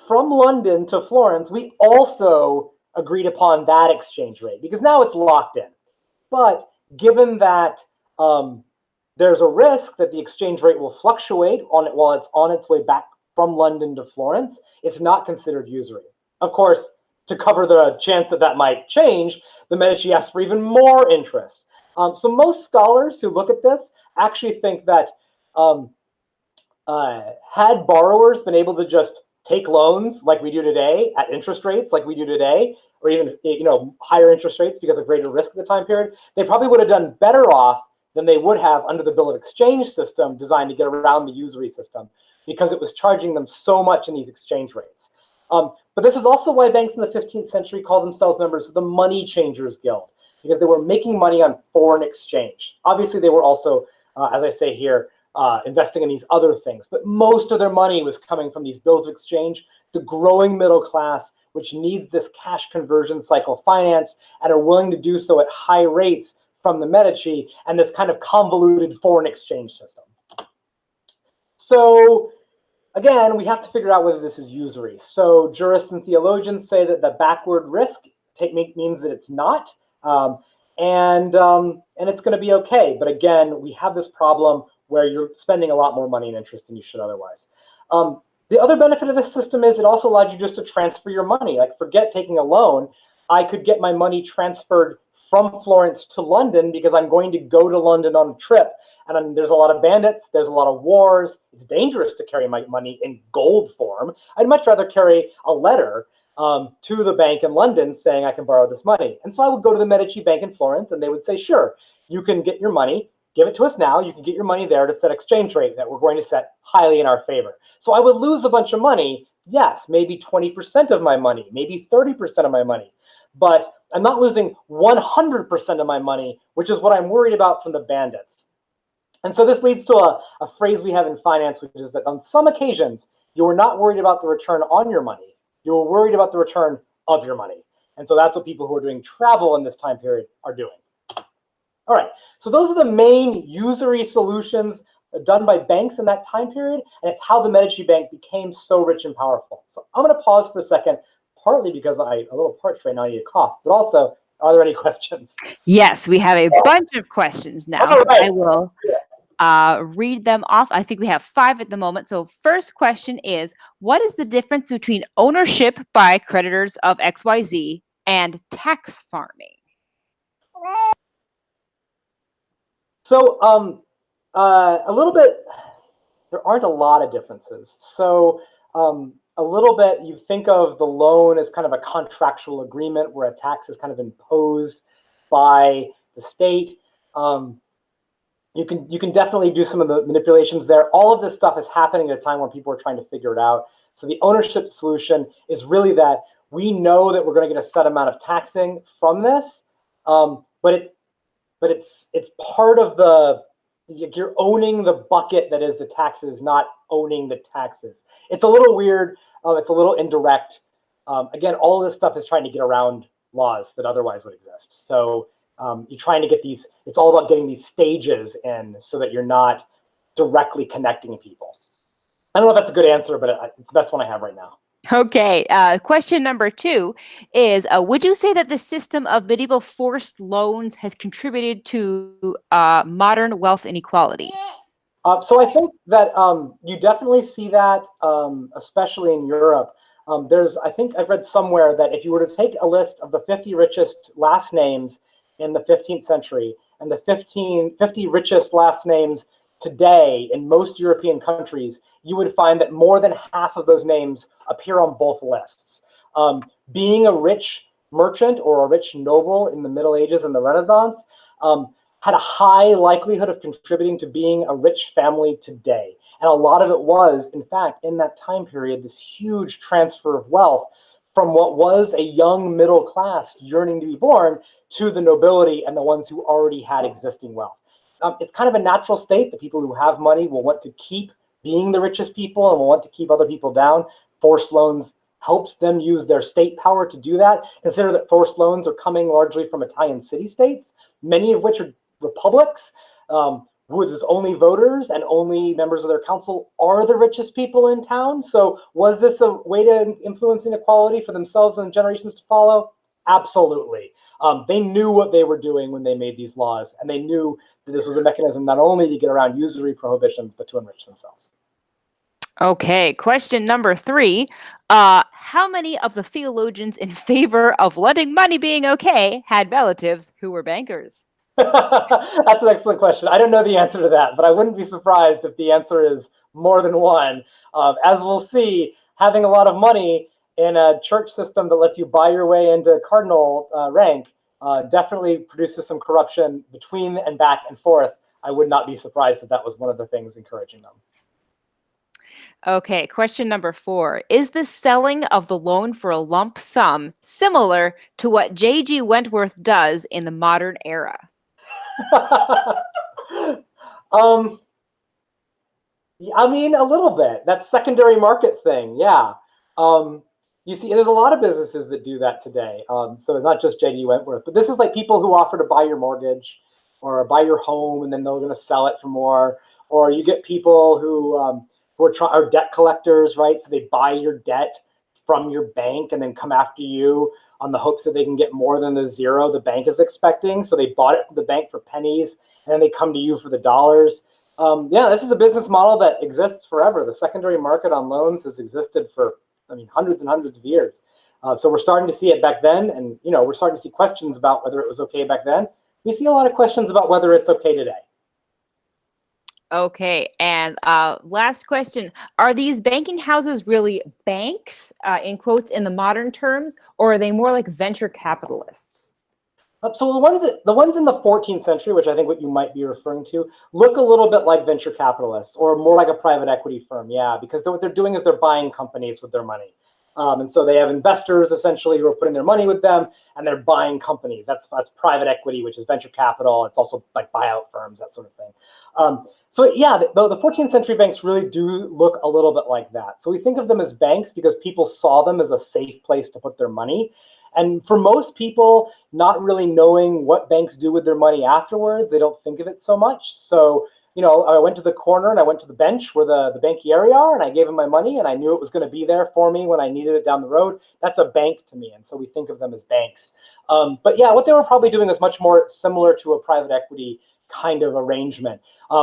from London to Florence, we also agreed upon that exchange rate, because now it's locked in. But given that there's a risk that the exchange rate will fluctuate on it while it's on its way back from London to Florence, it's not considered usury. Of course, to cover the chance that that might change, the Medici asked for even more interest. So most scholars who look at this actually think that had borrowers been able to just take loans like we do today at interest rates like we do today, or even higher interest rates because of greater risk at the time period, they probably would have done better off than they would have under the bill of exchange system designed to get around the usury system, because it was charging them so much in these exchange rates. But this is also why banks in the 15th century called themselves members of the Money Changers Guild, because they were making money on foreign exchange. Obviously, they were also, as I say here, investing in these other things, but most of their money was coming from these bills of exchange, the growing middle class, which needs this cash conversion cycle finance and are willing to do so at high rates from the Medici and this kind of convoluted foreign exchange system. So again, we have to figure out whether this is usury. So jurists and theologians say that the backward risk means that it's not, and it's going to be okay. But again, we have this problem where you're spending a lot more money and interest than you should otherwise. The other benefit of this system is it also allowed you just to transfer your money. Like, forget taking a loan. I could get my money transferred from Florence to London because I'm going to go to London on a trip. And there's a lot of bandits, there's a lot of wars. It's dangerous to carry my money in gold form. I'd much rather carry a letter to the bank in London saying I can borrow this money. And so I would go to the Medici Bank in Florence and they would say, sure, you can get your money. Give it to us now. You can get your money there to set exchange rate that we're going to set highly in our favor. So I would lose a bunch of money. Yes, maybe 20% of my money, maybe 30% of my money. But I'm not losing 100% of my money, which is what I'm worried about from the bandits. And so this leads to a phrase we have in finance, which is that on some occasions, you are not worried about the return on your money. You are worried about the return of your money. And so that's what people who are doing travel in this time period are doing. All right, so those are the main usury solutions done by banks in that time period, and it's how the Medici Bank became so rich and powerful. So I'm going to pause for a second, partly because I'm a little parched right now, I need a cough, but also, are there any questions? Yes, we have a bunch of questions now, so I will read them off. I think we have 5 at the moment. So first question is, what is the difference between ownership by creditors of XYZ and tax farming? So a little bit, there aren't a lot of differences. So a little bit, you think of the loan as kind of a contractual agreement where a tax is kind of imposed by the state. You can definitely do some of the manipulations there. All of this stuff is happening at a time when people are trying to figure it out. So the ownership solution is really that we know that we're going to get a set amount of taxing from this, but it's part of the, you're owning the bucket that is the taxes, not owning the taxes. It's a little weird. It's a little indirect. Again, all of this stuff is trying to get around laws that otherwise would exist. So you're trying to get these, it's all about getting these stages in so that you're not directly connecting people. I don't know if that's a good answer, but it's the best one I have right now. Okay, question number 2 is, would you say that the system of medieval forced loans has contributed to modern wealth inequality? So I think that you definitely see that, especially in Europe. I think I've read somewhere that if you were to take a list of the 50 richest last names in the 15th century and the 50 richest last names today in most European countries, you would find that more than half of those names appear on both lists. Being a rich merchant or a rich noble in the Middle Ages and the Renaissance had a high likelihood of contributing to being a rich family today. And a lot of it was, in fact, in that time period, this huge transfer of wealth from what was a young middle class yearning to be born to the nobility and the ones who already had existing wealth. It's kind of a natural state that people who have money will want to keep being the richest people and will want to keep other people down. Forced loans helps them use their state power to do that. Consider that forced loans are coming largely from Italian city-states, many of which are republics, with only voters and only members of their council are the richest people in town. So was this a way to influence inequality for themselves and generations to follow? Absolutely. They knew what they were doing when they made these laws, and they knew that this was a mechanism not only to get around usury prohibitions, but to enrich themselves. Okay, question number 3. How many of the theologians in favor of lending money being okay had relatives who were bankers? That's an excellent question. I don't know the answer to that, but I wouldn't be surprised if the answer is more than one. As we'll see, having a lot of money in a church system that lets you buy your way into cardinal rank definitely produces some corruption between and back and forth. I would not be surprised if that was one of the things encouraging them. Okay, question number 4. Is the selling of the loan for a lump sum similar to what J.G. Wentworth does in the modern era? I mean, a little bit. That secondary market thing, yeah. You see, there's a lot of businesses that do that today. So it's not just J.D. Wentworth, but this is like people who offer to buy your mortgage or buy your home, and then they're going to sell it for more. Or you get people who are debt collectors, right? So they buy your debt from your bank and then come after you on the hopes that they can get more than the zero the bank is expecting. So they bought it from the bank for pennies, and then they come to you for the dollars. Yeah, this is a business model that exists forever. The secondary market on loans has existed for, hundreds and hundreds of years. So we're starting to see it back then, and we're starting to see questions about whether it was okay back then. We see a lot of questions about whether it's okay today. Okay, and last question. Are these banking houses really banks, in quotes, in the modern terms, or are they more like venture capitalists? So the ones in the 14th century, which I think what you might be referring to, look a little bit like venture capitalists or more like a private equity firm, yeah, because what they're doing is they're buying companies with their money. And so they have investors essentially who are putting their money with them, and they're buying companies. That's private equity, which is venture capital. It's also like buyout firms, that sort of thing. So yeah, the 14th century banks really do look a little bit like that. So we think of them as banks because people saw them as a safe place to put their money. And for most people, not really knowing what banks do with their money afterwards, they don't think of it so much. So, I went to the corner and I went to the bench where the banquieri are, and I gave them my money, and I knew it was going to be there for me when I needed it down the road. That's a bank to me, and so we think of them as banks. But yeah, what they were probably doing is much more similar to a private equity kind of arrangement,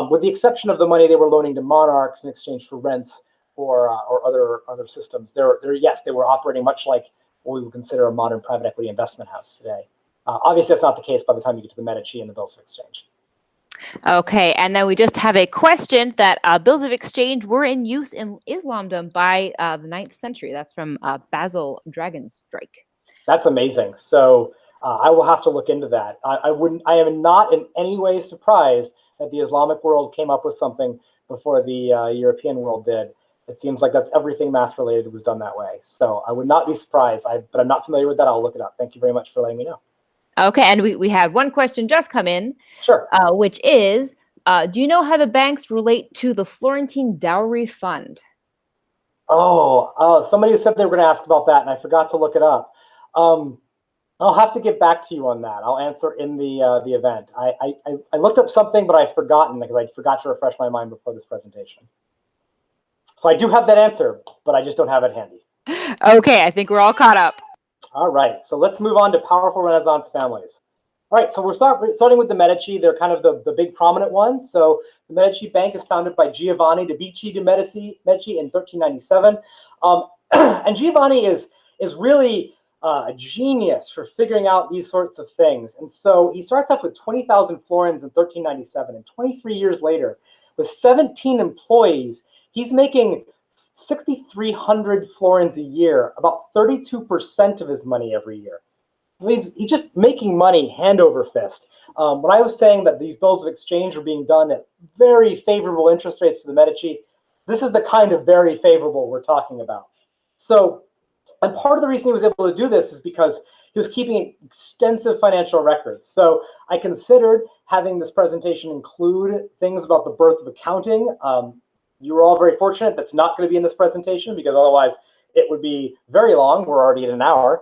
with the exception of the money they were loaning to monarchs in exchange for rents or other systems. Yes, they were operating much like what we would consider a modern private equity investment house today. Obviously, that's not the case by the time you get to the Medici and the bills of exchange. Okay, and then we just have a question that bills of exchange were in use in Islamdom by the 9th century. That's from Basil Dragonstrike. That's amazing. So I will have to look into that. I am not in any way surprised that the Islamic world came up with something before the European world did. It seems like that's everything math related was done that way. So I would not be surprised, but I'm not familiar with that. I'll look it up. Thank you very much for letting me know. Okay, and we had one question just come in. Sure. Which is, do you know how the banks relate to the Florentine dowry fund? Oh, somebody said they were going to ask about that, and I forgot to look it up. I'll have to get back to you on that. I'll answer in the event. I looked up something, but I've forgotten because I forgot to refresh my mind before this presentation. So I do have that answer, but I just don't have it handy. Okay, I think we're all caught up. All right, so let's move on to powerful Renaissance families. All right, so we're starting with the Medici. They're kind of the big prominent ones. So the Medici Bank is founded by Giovanni de' Medici in 1397. And Giovanni is really a genius for figuring out these sorts of things. And so he starts off with 20,000 florins in 1397, and 23 years later, with 17 employees, he's making 6,300 florins a year, about 32% of his money every year. He's just making money hand over fist. When I was saying that these bills of exchange were being done at very favorable interest rates to the Medici, this is the kind of very favorable we're talking about. So, and part of the reason he was able to do this is because he was keeping extensive financial records. So I considered having this presentation include things about the birth of accounting. You were all very fortunate that's not going to be in this presentation, because otherwise it would be very long. We're already at an hour.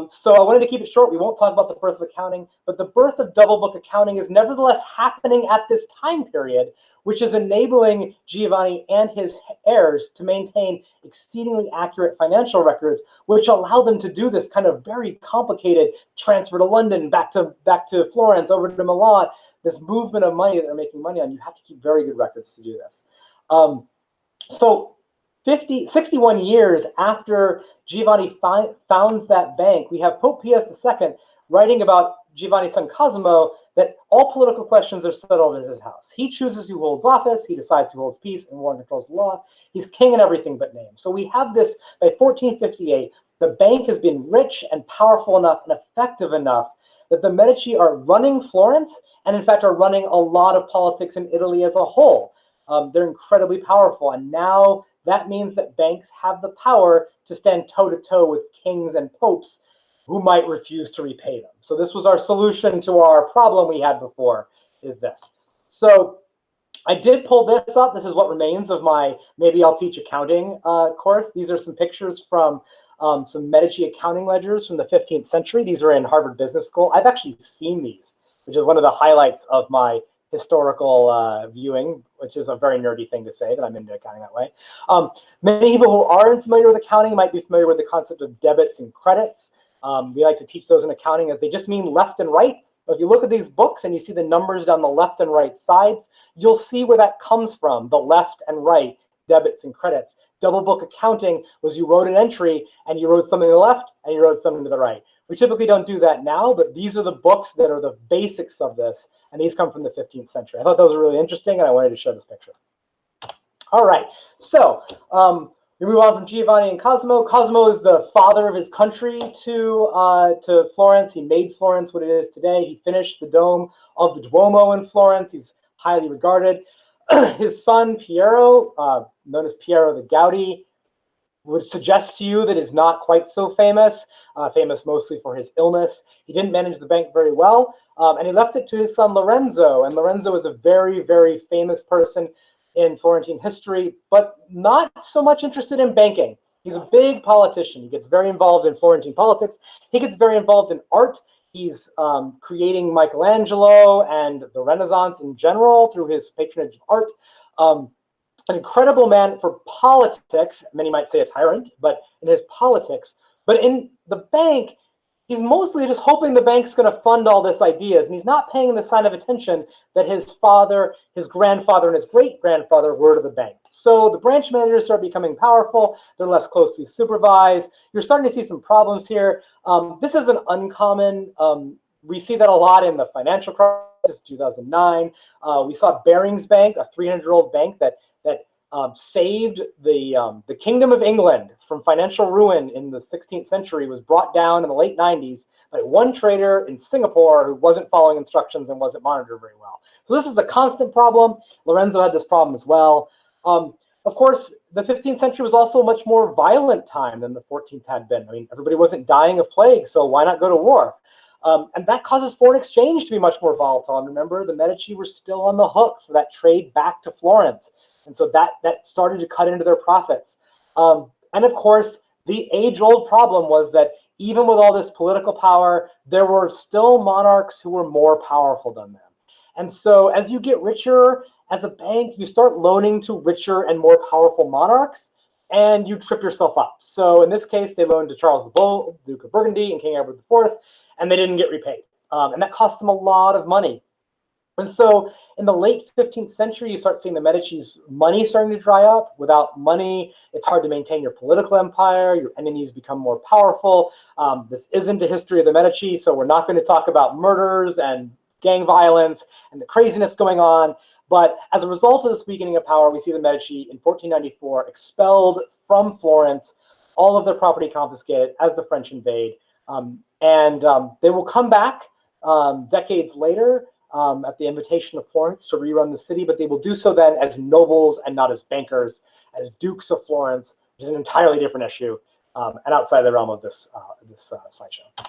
So I wanted to keep it short. We won't talk about the birth of accounting, but the birth of double book accounting is nevertheless happening at this time period, which is enabling Giovanni and his heirs to maintain exceedingly accurate financial records, which allow them to do this kind of very complicated transfer to London, back to Florence, over to Milan, this movement of money that they're making money on. You have to keep very good records to do this. So 61 years after Giovanni founds that bank, we have Pope Pius II writing about Giovanni's son Cosimo that all political questions are settled at his house. He chooses who holds office, he decides who holds peace and war and controls the law. He's king in everything but name. So we have this, by 1458, the bank has been rich and powerful enough and effective enough that the Medici are running Florence, and in fact are running a lot of politics in Italy as a whole. They're incredibly powerful, and now that means that banks have the power to stand toe-to-toe with kings and popes who might refuse to repay them. So this was our solution to our problem we had before, is this. So I did pull this up. This is what remains of my Maybe I'll Teach Accounting course. These are some pictures from some Medici accounting ledgers from the 15th century. These are in Harvard Business School. I've actually seen these, which is one of the highlights of my historical viewing, which is a very nerdy thing to say, that I'm into accounting that way. Many people who aren't familiar with accounting might be familiar with the concept of debits and credits. We like to teach those in accounting as they just mean left and right. But if you look at these books and you see the numbers down the left and right sides, you'll see where that comes from, the left and right, debits and credits. Double book accounting was you wrote an entry and you wrote something to the left and you wrote something to the right. We typically don't do that now, but these are the books that are the basics of this, and these come from the 15th century. I thought those were really interesting, and I wanted to show this picture. All right, so we move on from Giovanni and Cosimo. Cosimo is the father of his country to Florence. He made Florence what it is today. He finished the dome of the Duomo in Florence. He's highly regarded. His son, Piero, known as Piero the Gouty, would suggest to you that is not quite so famous, famous mostly for his illness. He didn't manage the bank very well, and he left it to his son Lorenzo. And Lorenzo is a very, very famous person in Florentine history, but not so much interested in banking. He's a big politician. He gets very involved in Florentine politics. He gets very involved in art. He's creating Michelangelo and the Renaissance in general through his patronage of art. An incredible man for politics. Many might say a tyrant, but in his politics. But in the bank, he's mostly just hoping the bank's going to fund all this ideas, and he's not paying the sign of attention that his father, his grandfather, and his great-grandfather were to the bank. So the branch managers start becoming powerful. They're less closely supervised. You're starting to see some problems here. This is an uncommon, we see that a lot in the financial crisis, 2009. We saw Barings Bank, a 300-year-old bank that saved the Kingdom of England from financial ruin in the 16th century, was brought down in the late 90s by one trader in Singapore who wasn't following instructions and wasn't monitored very well. So this is a constant problem. Lorenzo had this problem as well. Of course, the 15th century was also a much more violent time than the 14th had been. I mean, everybody wasn't dying of plague, so why not go to war? And that causes foreign exchange to be much more volatile. And remember, the Medici were still on the hook for that trade back to Florence. And so that started to cut into their profits. And of course, the age-old problem was that even with all this political power, there were still monarchs who were more powerful than them. And so as you get richer as a bank, you start loaning to richer and more powerful monarchs, and you trip yourself up. So in this case, they loaned to Charles the Bull, Duke of Burgundy, and King Edward IV, and they didn't get repaid. And that cost them a lot of money. And so in the late 15th century, you start seeing the Medici's money starting to dry up. Without money, it's hard to maintain your political empire. Your enemies become more powerful. This isn't a history of the Medici, so we're not going to talk about murders and gang violence and the craziness going on. But as a result of this weakening of power, we see the Medici in 1494 expelled from Florence, all of their property confiscated as the French invade. They will come back decades later at the invitation of Florence to rerun the city, but they will do so then as nobles and not as bankers, as dukes of Florence, which is an entirely different issue and outside the realm of this slideshow.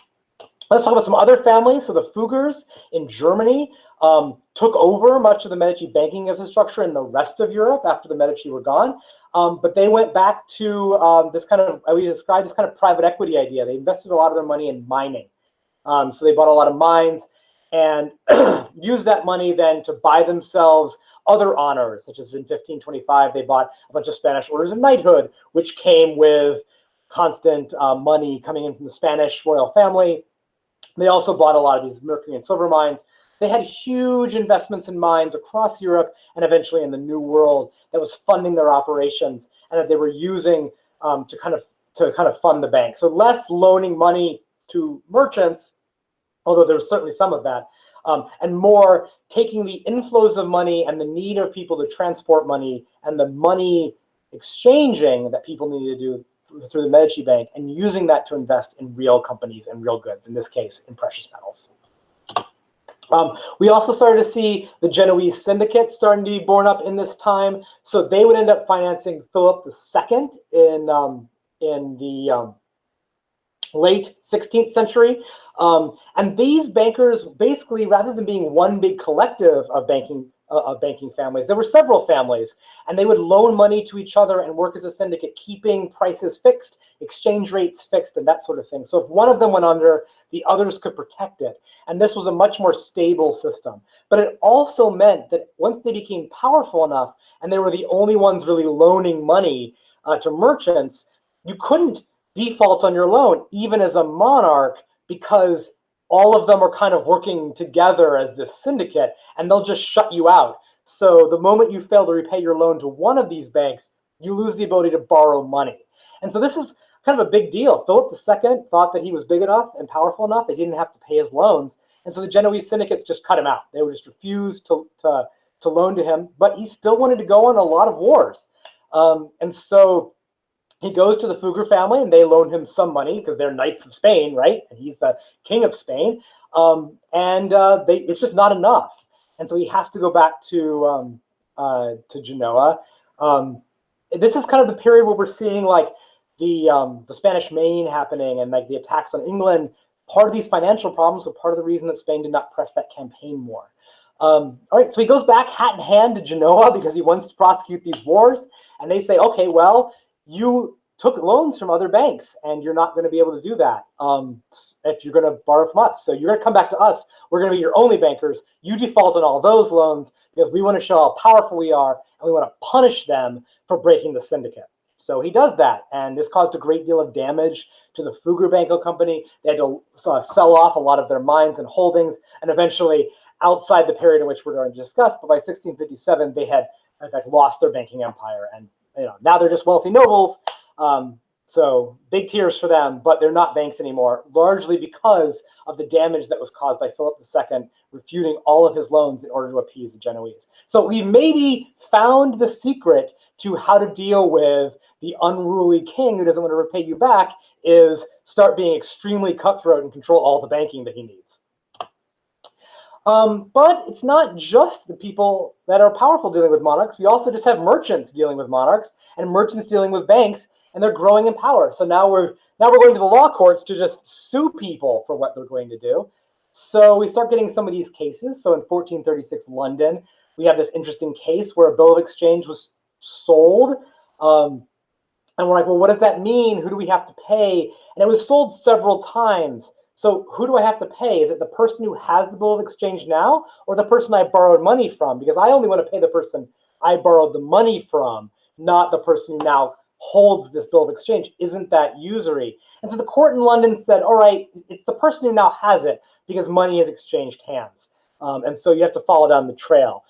Let's talk about some other families. So the Fuggers in Germany took over much of the Medici banking infrastructure in the rest of Europe after the Medici were gone. But they went back to this kind of, we describe this kind of private equity idea. They invested a lot of their money in mining. So they bought a lot of mines and used that money then to buy themselves other honors, such as in 1525, they bought a bunch of Spanish orders of knighthood, which came with constant money coming in from the Spanish royal family. They also bought a lot of these mercury and silver mines. They had huge investments in mines across Europe and eventually in the New World that was funding their operations and that they were using to kind of fund the bank. So less loaning money to merchants, although there was certainly some of that, and more taking the inflows of money and the need of people to transport money and the money exchanging that people needed to do through the Medici Bank and using that to invest in real companies and real goods, in this case, in precious metals. We also started to see the Genoese syndicate starting to be born up in this time. So they would end up financing Philip II in the late 16th century. And these bankers, basically, rather than being one big collective of banking families, there were several families, and they would loan money to each other and work as a syndicate, keeping prices fixed, exchange rates fixed, and that sort of thing. So if one of them went under, the others could protect it. And this was a much more stable system. But it also meant that once they became powerful enough, and they were the only ones really loaning money to merchants, you couldn't default on your loan, even as a monarch, because all of them are kind of working together as this syndicate, and they'll just shut you out. So the moment you fail to repay your loan to one of these banks, you lose the ability to borrow money. And so this is kind of a big deal. Philip II thought that he was big enough and powerful enough that he didn't have to pay his loans. And so the Genoese syndicates just cut him out. They would just refuse to loan to him, but he still wanted to go on a lot of wars. And so he goes to the Fugger family, and they loan him some money because they're knights of Spain, right? And he's the king of Spain. It's just not enough. And so he has to go back to Genoa. This is kind of the period where we're seeing like the Spanish Main happening and like the attacks on England. Part of these financial problems were part of the reason that Spain did not press that campaign more. All right, so he goes back hat in hand to Genoa because he wants to prosecute these wars. And they say, okay, well, you took loans from other banks and you're not going to be able to do that if you're going to borrow from us. So you're going to come back to us. We're going to be your only bankers. You default on all those loans because we want to show how powerful we are and we want to punish them for breaking the syndicate. So he does that, and this caused a great deal of damage to the Fugger Banco Company. They had to sell off a lot of their mines and holdings, and eventually, outside the period in which we're going to discuss, but by 1657, they had in fact lost their banking empire, and now they're just wealthy nobles. So big tears for them, but they're not banks anymore, largely because of the damage that was caused by Philip II refuting all of his loans in order to appease the Genoese. So we've maybe found the secret to how to deal with the unruly king who doesn't want to repay you back, is start being extremely cutthroat and control all the banking that he needs. But it's not just the people that are powerful dealing with monarchs. We also just have merchants dealing with monarchs and merchants dealing with banks, and they're growing in power. So now we're going to the law courts to just sue people for what they're going to do. So we start getting some of these cases. So in 1436 London, we have this interesting case where a bill of exchange was sold. And we're like, well, what does that mean? Who do we have to pay? And it was sold several times. So who do I have to pay? Is it the person who has the bill of exchange now or the person I borrowed money from? Because I only want to pay the person I borrowed the money from, not the person who now holds this bill of exchange. Isn't that usury? And so the court in London said, all right, it's the person who now has it because money has exchanged hands. And so you have to follow down the trail.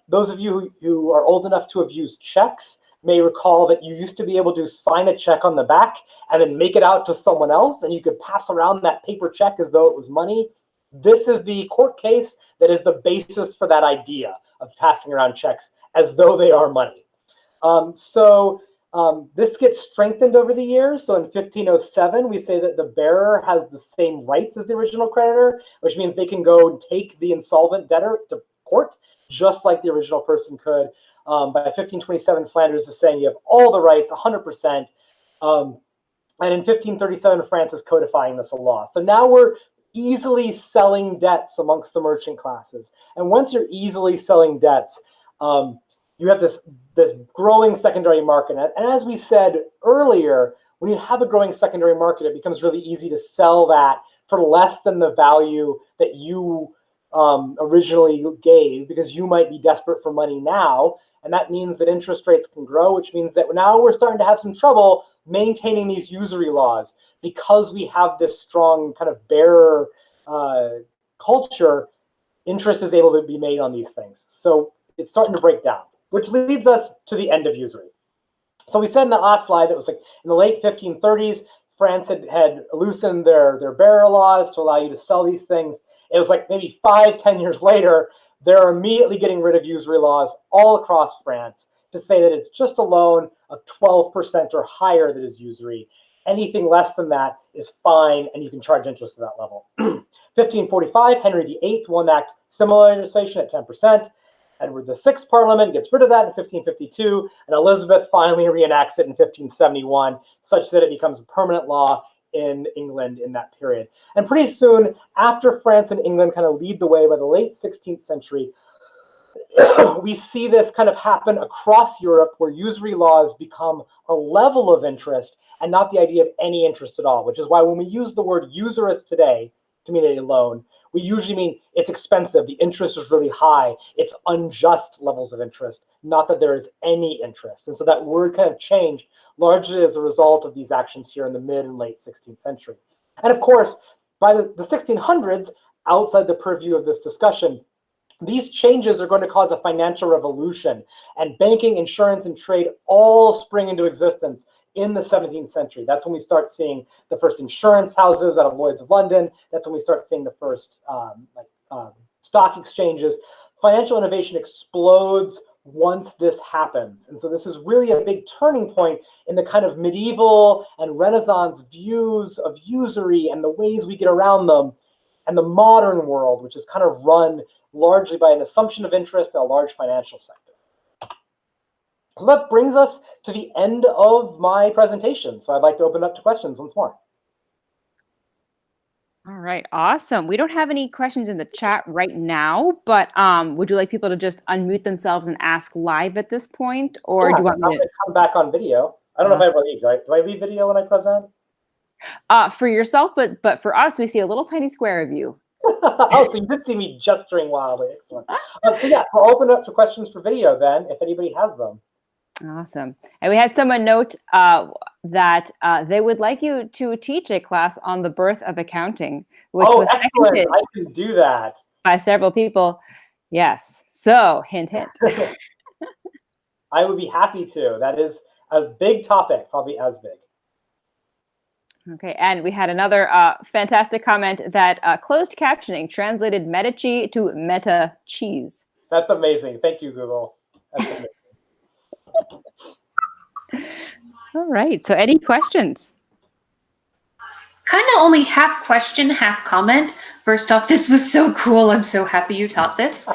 Those of you who are old enough to have used checks may recall that you used to be able to sign a check on the back and then make it out to someone else, and you could pass around that paper check as though it was money. This is the court case that is the basis for that idea of passing around checks as though they are money. This gets strengthened over the years. So in 1507, we say that the bearer has the same rights as the original creditor, which means they can go and take the insolvent debtor to court, just like the original person could. By 1527, Flanders is saying you have all the rights, 100%. And in 1537, France is codifying this law. So now we're easily selling debts amongst the merchant classes. And once you're easily selling debts, you have this growing secondary market. And as we said earlier, when you have a growing secondary market, it becomes really easy to sell that for less than the value that you originally gave, because you might be desperate for money now. And that means that interest rates can grow, which means that now we're starting to have some trouble maintaining these usury laws, because we have this strong kind of bearer culture. Interest is able to be made on these things. So it's starting to break down, which leads us to the end of usury. So we said in that last slide that was like in the late 1530s, France had loosened their bearer laws to allow you to sell these things. It was like maybe 5-10 years later, they're immediately getting rid of usury laws all across France to say that it's just a loan of 12% or higher that is usury. Anything less than that is fine, and you can charge interest at that level. 1545, Henry VIII will enact similar legislation at 10%. Edward VI Parliament gets rid of that in 1552, and Elizabeth finally reenacts it in 1571, such that it becomes a permanent law in England in that period. And pretty soon, after France and England kind of lead the way by the late 16th century, we see this kind of happen across Europe, where usury laws become a level of interest and not the idea of any interest at all, which is why when we use the word usurious today to mean a loan, we usually mean it's expensive, the interest is really high, it's unjust levels of interest, not that there is any interest. And so that word kind of changed largely as a result of these actions here in the mid and late 16th century. And of course, by the 1600s, outside the purview of this discussion, these changes are going to cause a financial revolution, and banking, insurance, and trade all spring into existence in the 17th century. That's when we start seeing the first insurance houses out of Lloyd's of London. That's when we start seeing the first stock exchanges. Financial innovation explodes once this happens. And so this is really a big turning point in the kind of medieval and Renaissance views of usury and the ways we get around them, and the modern world, which is kind of run largely by an assumption of interest in a large financial sector. So that brings us to the end of my presentation. So I'd like to open up to questions once more. All right, awesome. We don't have any questions in the chat right now, but would you like people to just unmute themselves and ask live at this point? Or do you want me to come back on video? I don't know if I have leave, right? Do I leave video when I present? For yourself, but for us, we see a little tiny square of you. Oh, so you did see me gesturing wildly. Excellent. So yeah, we'll open up to questions for video then, if anybody has them. Awesome. And we had someone note that they would like you to teach a class on the birth of accounting, which was excellent. I can do that. By several people. Yes. So, hint, hint. I would be happy to. That is a big topic, probably as big. Okay, and we had another fantastic comment that closed captioning translated Medici to meta cheese. That's amazing. Thank you, Google. That's amazing. All right, so any questions? Kind of only half question, half comment. First off, this was so cool. I'm so happy you taught this.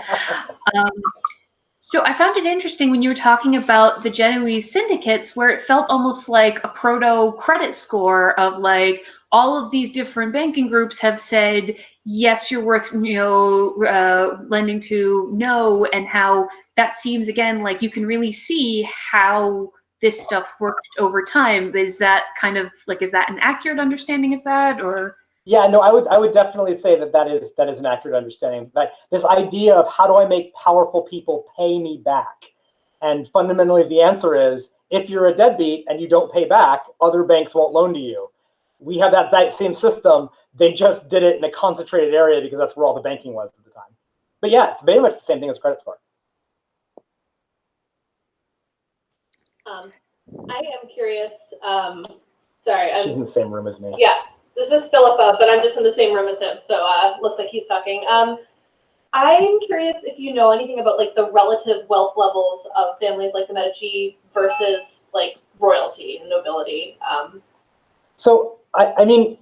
So I found it interesting when you were talking about the Genoese syndicates, where it felt almost like a proto credit score of like all of these different banking groups have said, yes, you're worth lending to no, and how that seems again like you can really see how this stuff worked over time. Is that kind of like, is that an accurate understanding of that, or? Yeah, no, I would definitely say that is an accurate understanding. But this idea of how do I make powerful people pay me back? And fundamentally, the answer is if you're a deadbeat and you don't pay back, other banks won't loan to you. We have that same system. They just did it in a concentrated area because that's where all the banking was at the time. But yeah, it's very much the same thing as credit score. I am curious. Sorry, She's in the same room as me. Yeah, this is Philippa, but I'm just in the same room as him, so looks like he's talking. I'm curious if you know anything about like the relative wealth levels of families like the Medici versus like royalty and nobility. So I mean,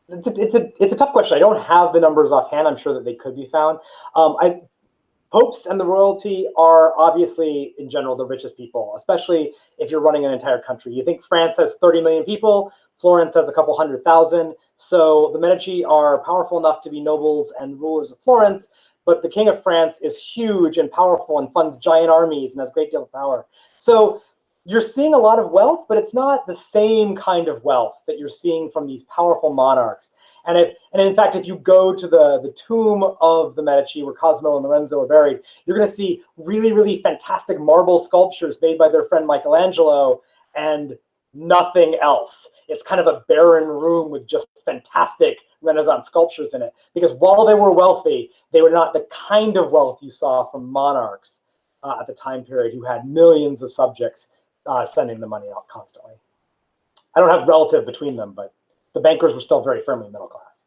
it's a tough question. I don't have the numbers offhand. I'm sure that they could be found. Popes and the royalty are obviously, in general, the richest people, especially if you're running an entire country. You think France has 30 million people, Florence has a couple 100,000. So the Medici are powerful enough to be nobles and rulers of Florence, but the King of France is huge and powerful and funds giant armies and has a great deal of power. So you're seeing a lot of wealth, but it's not the same kind of wealth that you're seeing from these powerful monarchs. And in fact, if you go to the tomb of the Medici, where Cosimo and Lorenzo are buried, you're going to see really, really fantastic marble sculptures made by their friend Michelangelo and nothing else. It's kind of a barren room with just fantastic Renaissance sculptures in it. Because while they were wealthy, they were not the kind of wealth you saw from monarchs at the time period who had millions of subjects sending the money out constantly. I don't have relative between them, but the bankers were still very firmly middle class.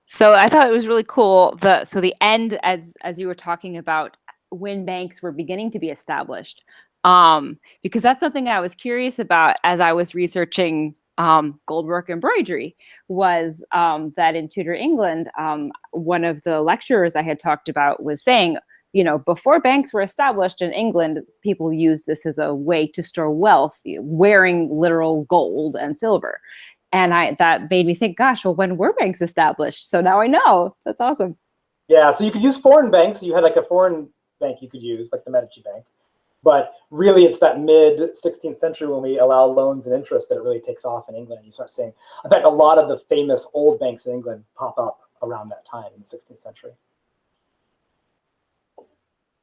So I thought it was really cool. So the end, as you were talking about when banks were beginning to be established, because that's something I was curious about as I was researching goldwork embroidery, was that in Tudor England, one of the lecturers I had talked about was saying, you know, before banks were established in England, people used this as a way to store wealth, wearing literal gold and silver. And that made me think, gosh, well, when were banks established? So now I know. That's awesome. Yeah, so you could use foreign banks. You had like a foreign bank you could use, like the Medici Bank. But really, it's that mid-16th century when we allow loans and interest that it really takes off in England. You start seeing, in fact, a lot of the famous old banks in England pop up around that time in the 16th century.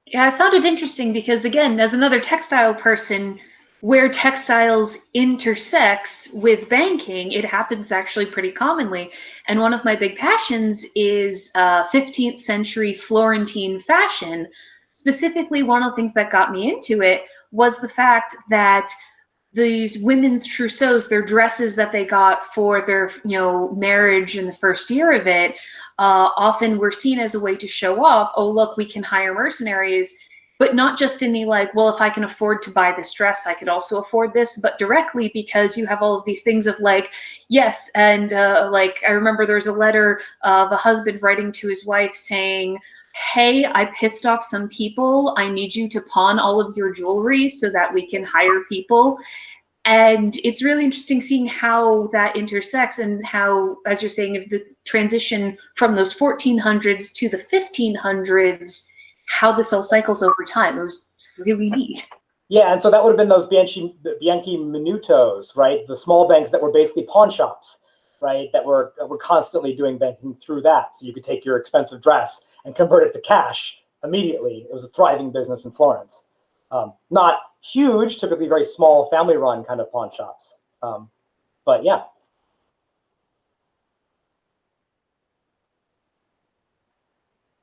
Yeah, I found it interesting because, again, as another textile person, where textiles intersects with banking, it happens actually pretty commonly. And one of my big passions is 15th century Florentine fashion. Specifically, one of the things that got me into it was the fact that these women's trousseaux, their dresses that they got for their, you know, marriage in the first year of it, often were seen as a way to show off, oh, look, we can hire mercenaries, but not just in the like, well, if I can afford to buy this dress, I could also afford this, but directly because you have all of these things of like, yes, and like I remember there was a letter of a husband writing to his wife saying, hey, I pissed off some people. I need you to pawn all of your jewelry so that we can hire people. And it's really interesting seeing how that intersects and how, as you're saying, the transition from those 1400s to the 1500s, how this all cycles over time. It was really neat. Yeah, and so that would have been those Bianchi Minutos, right? The small banks that were basically pawn shops, right? That were constantly doing banking through that. So you could take your expensive dress and convert it to cash immediately. It was a thriving business in Florence. Not huge, typically very small, family-run kind of pawn shops. But yeah.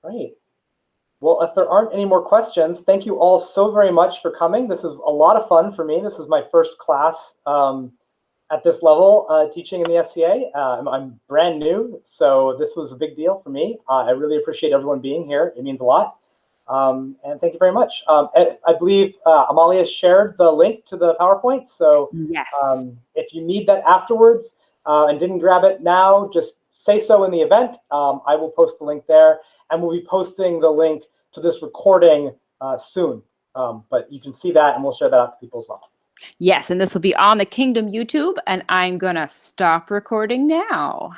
Great. Well, if there aren't any more questions, thank you all so very much for coming. This is a lot of fun for me. This is my first class at this level teaching in the SCA. I'm brand new, so this was a big deal for me. I really appreciate everyone being here. It means a lot. And thank you very much. I believe Amalia shared the link to the PowerPoint. So yes. If you need that afterwards and didn't grab it now, just say so in the event. I will post the link there. And we'll be posting the link to this recording soon. But you can see that, and we'll share that out to people as well. Yes, and this will be on the Kingdom YouTube, and I'm going to stop recording now.